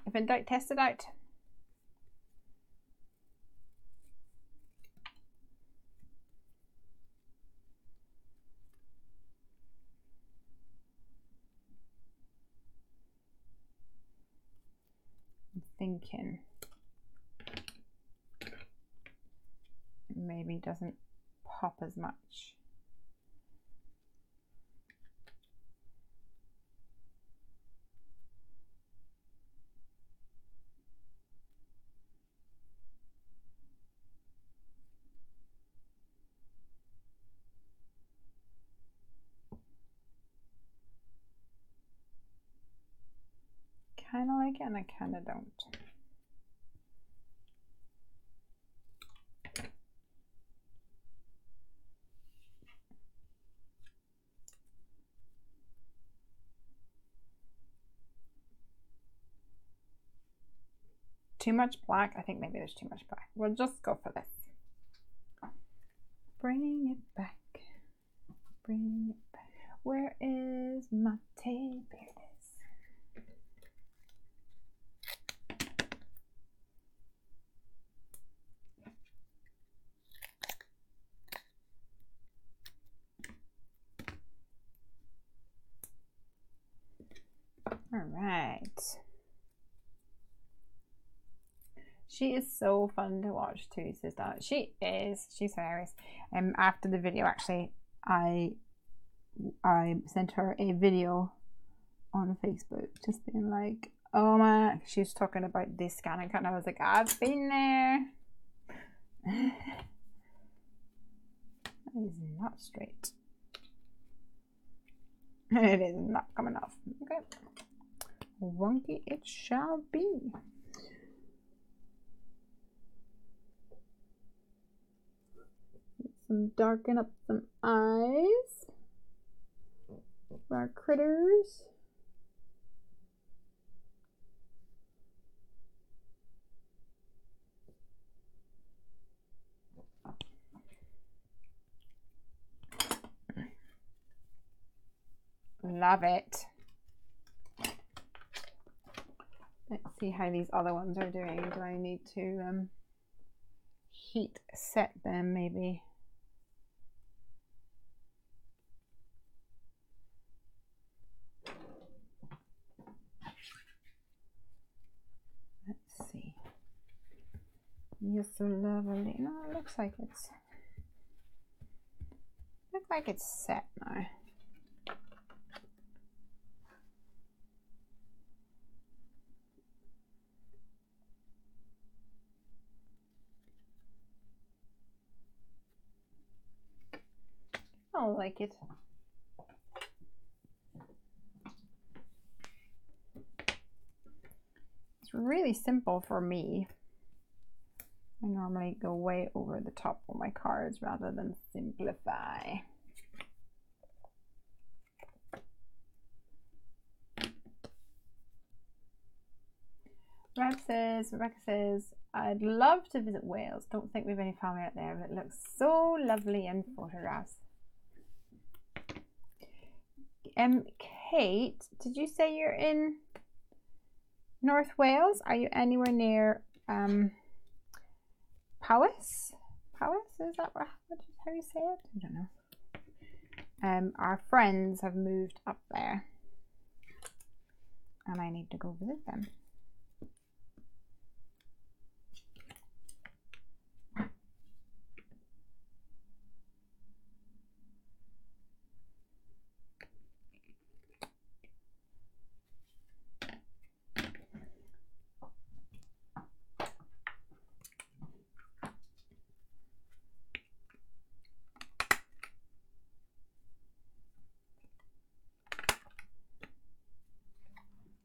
S1: If in doubt, test it out. I'm thinking it maybe doesn't pop as much. Kind of like it and I kind of don't. Too much black? I think maybe there's too much black. We'll just go for this. Bring it back. Bring it back. Where is my tape? Here it is. All right. She is so fun to watch too, sister. She is. She's hilarious. After the video, actually, I sent her a video on Facebook, just being like, "Oh my," she's talking about this scanning cut, and I was like, "I've been there." That is not straight. It is not coming off. Okay. Wonky it shall be. Darken up some eyes for our critters. love it. Let's see how these other ones are doing. Do I need to heat set them maybe? Let's see. You're so lovely. No, it looks like it's set now. I like it. It's really simple for me. I normally go way over the top of my cards rather than simplify. Rebecca says, I'd love to visit Wales. Don't think we've any family out there, but it looks so lovely in photographs. Kate, did you say you're in North Wales? Are you anywhere near Powys? Powys, is that how you say it? I don't know. Our friends have moved up there and I need to go visit them.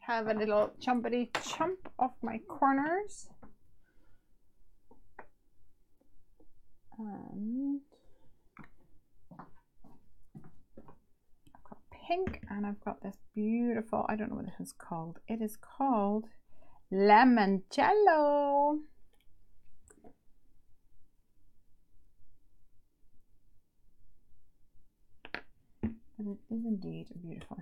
S1: Have a little chumpity chump off my corners. And I've got pink and I've got this beautiful, I don't know what this is called. It is called Limoncello. But it is indeed beautiful.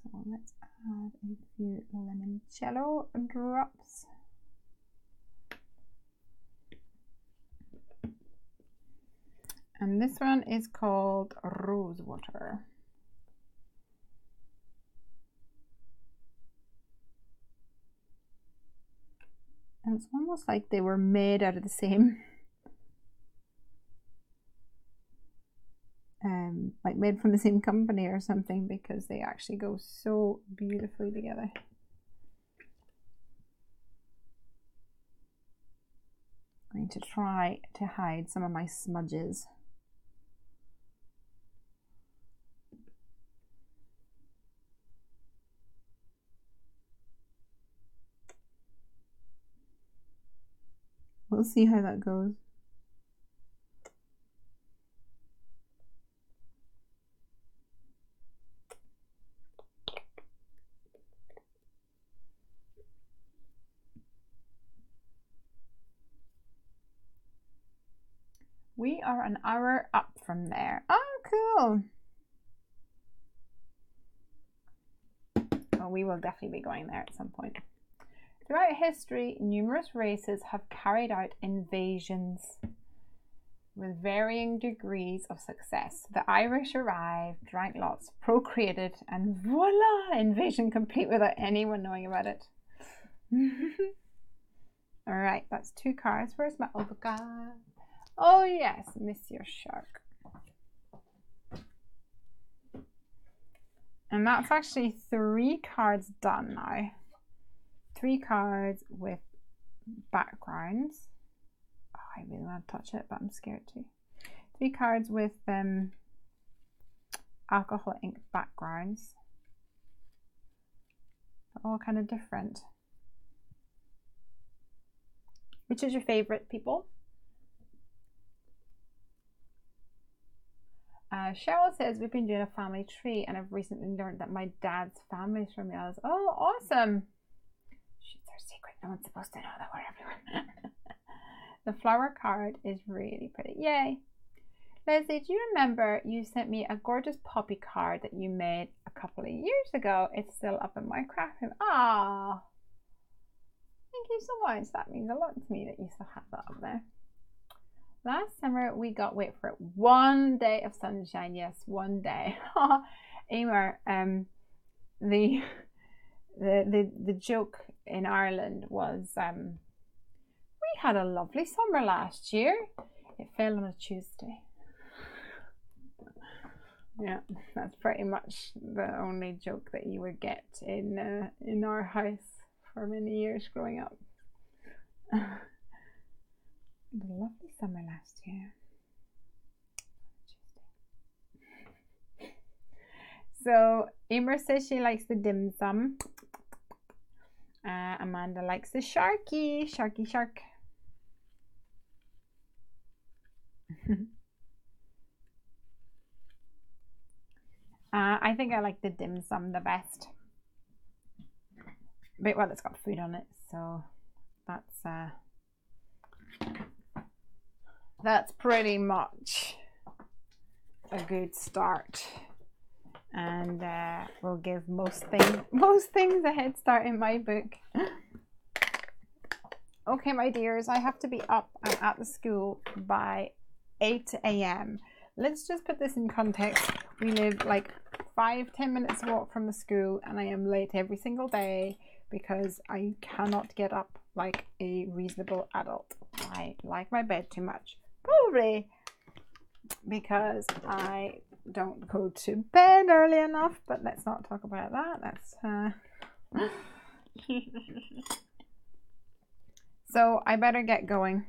S1: So let's add a few limoncello drops. And this one is called Rose Water. And it's almost like they were made out of the same, like made from the same company or something, because they actually go so beautifully together. I'm going to try to hide some of my smudges. We'll see how that goes. We are an hour up from there. Oh, cool. Oh, we will definitely be going there at some point. Throughout history, numerous races have carried out invasions with varying degrees of success. The Irish arrived, drank lots, procreated, and voila, invasion complete without anyone knowing about it. All right, that's 2 cards. Where's my other card? Oh yes, Monsieur Shark. And that's actually 3 cards done now. 3 cards with backgrounds. Oh, I really want to touch it, but I'm scared to. 3 cards with alcohol ink backgrounds. They're all kind of different. Which is your favorite, people? Cheryl says, we've been doing a family tree and I've recently learned that my dad's family's from Wales. Oh, awesome. Shit's our secret. No one's supposed to know that we're everywhere. The flower card is really pretty. Yay. Lesley, do you remember you sent me a gorgeous poppy card that you made a couple of years ago? It's still up in my craft room. Ah, thank you so much. That means a lot to me that you still have that up there. Last summer we got, wait for it, 1 day of sunshine. Yes, 1 day. Emer, the joke in Ireland was we had a lovely summer last year. It fell on a Tuesday. Yeah, that's pretty much the only joke that you would get in our house for many years growing up. A lovely summer last year. So Emer says she likes the dim sum. Amanda likes the sharky. Sharky shark. I think I like the dim sum the best. But well, it's got food on it, so that's pretty much a good start, and will give most things a head start in my book. Okay, my dears, I have to be up and at the school by 8 AM. Let's just put this in context. We live like 5-10 minutes walk from the school, and I am late every single day because I cannot get up like a reasonable adult. I like my bed too much. Probably because I don't go to bed early enough, but let's not talk about that. That's so I better get going.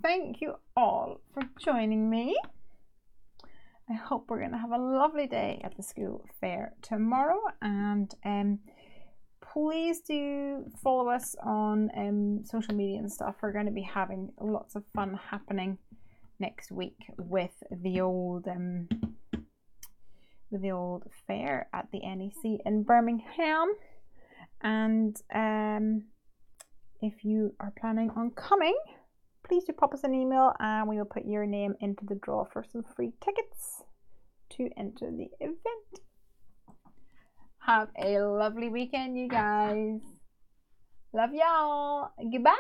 S1: Thank you all for joining me. I hope we're going to have a lovely day at the school fair tomorrow, and please do follow us on social media and stuff. We're going to be having lots of fun happening next week with the old fair at the NEC in Birmingham. And if you are planning on coming, please do pop us an email and we will put your name into the draw for some free tickets to enter the event. Have a lovely weekend, you guys. Love y'all. Goodbye.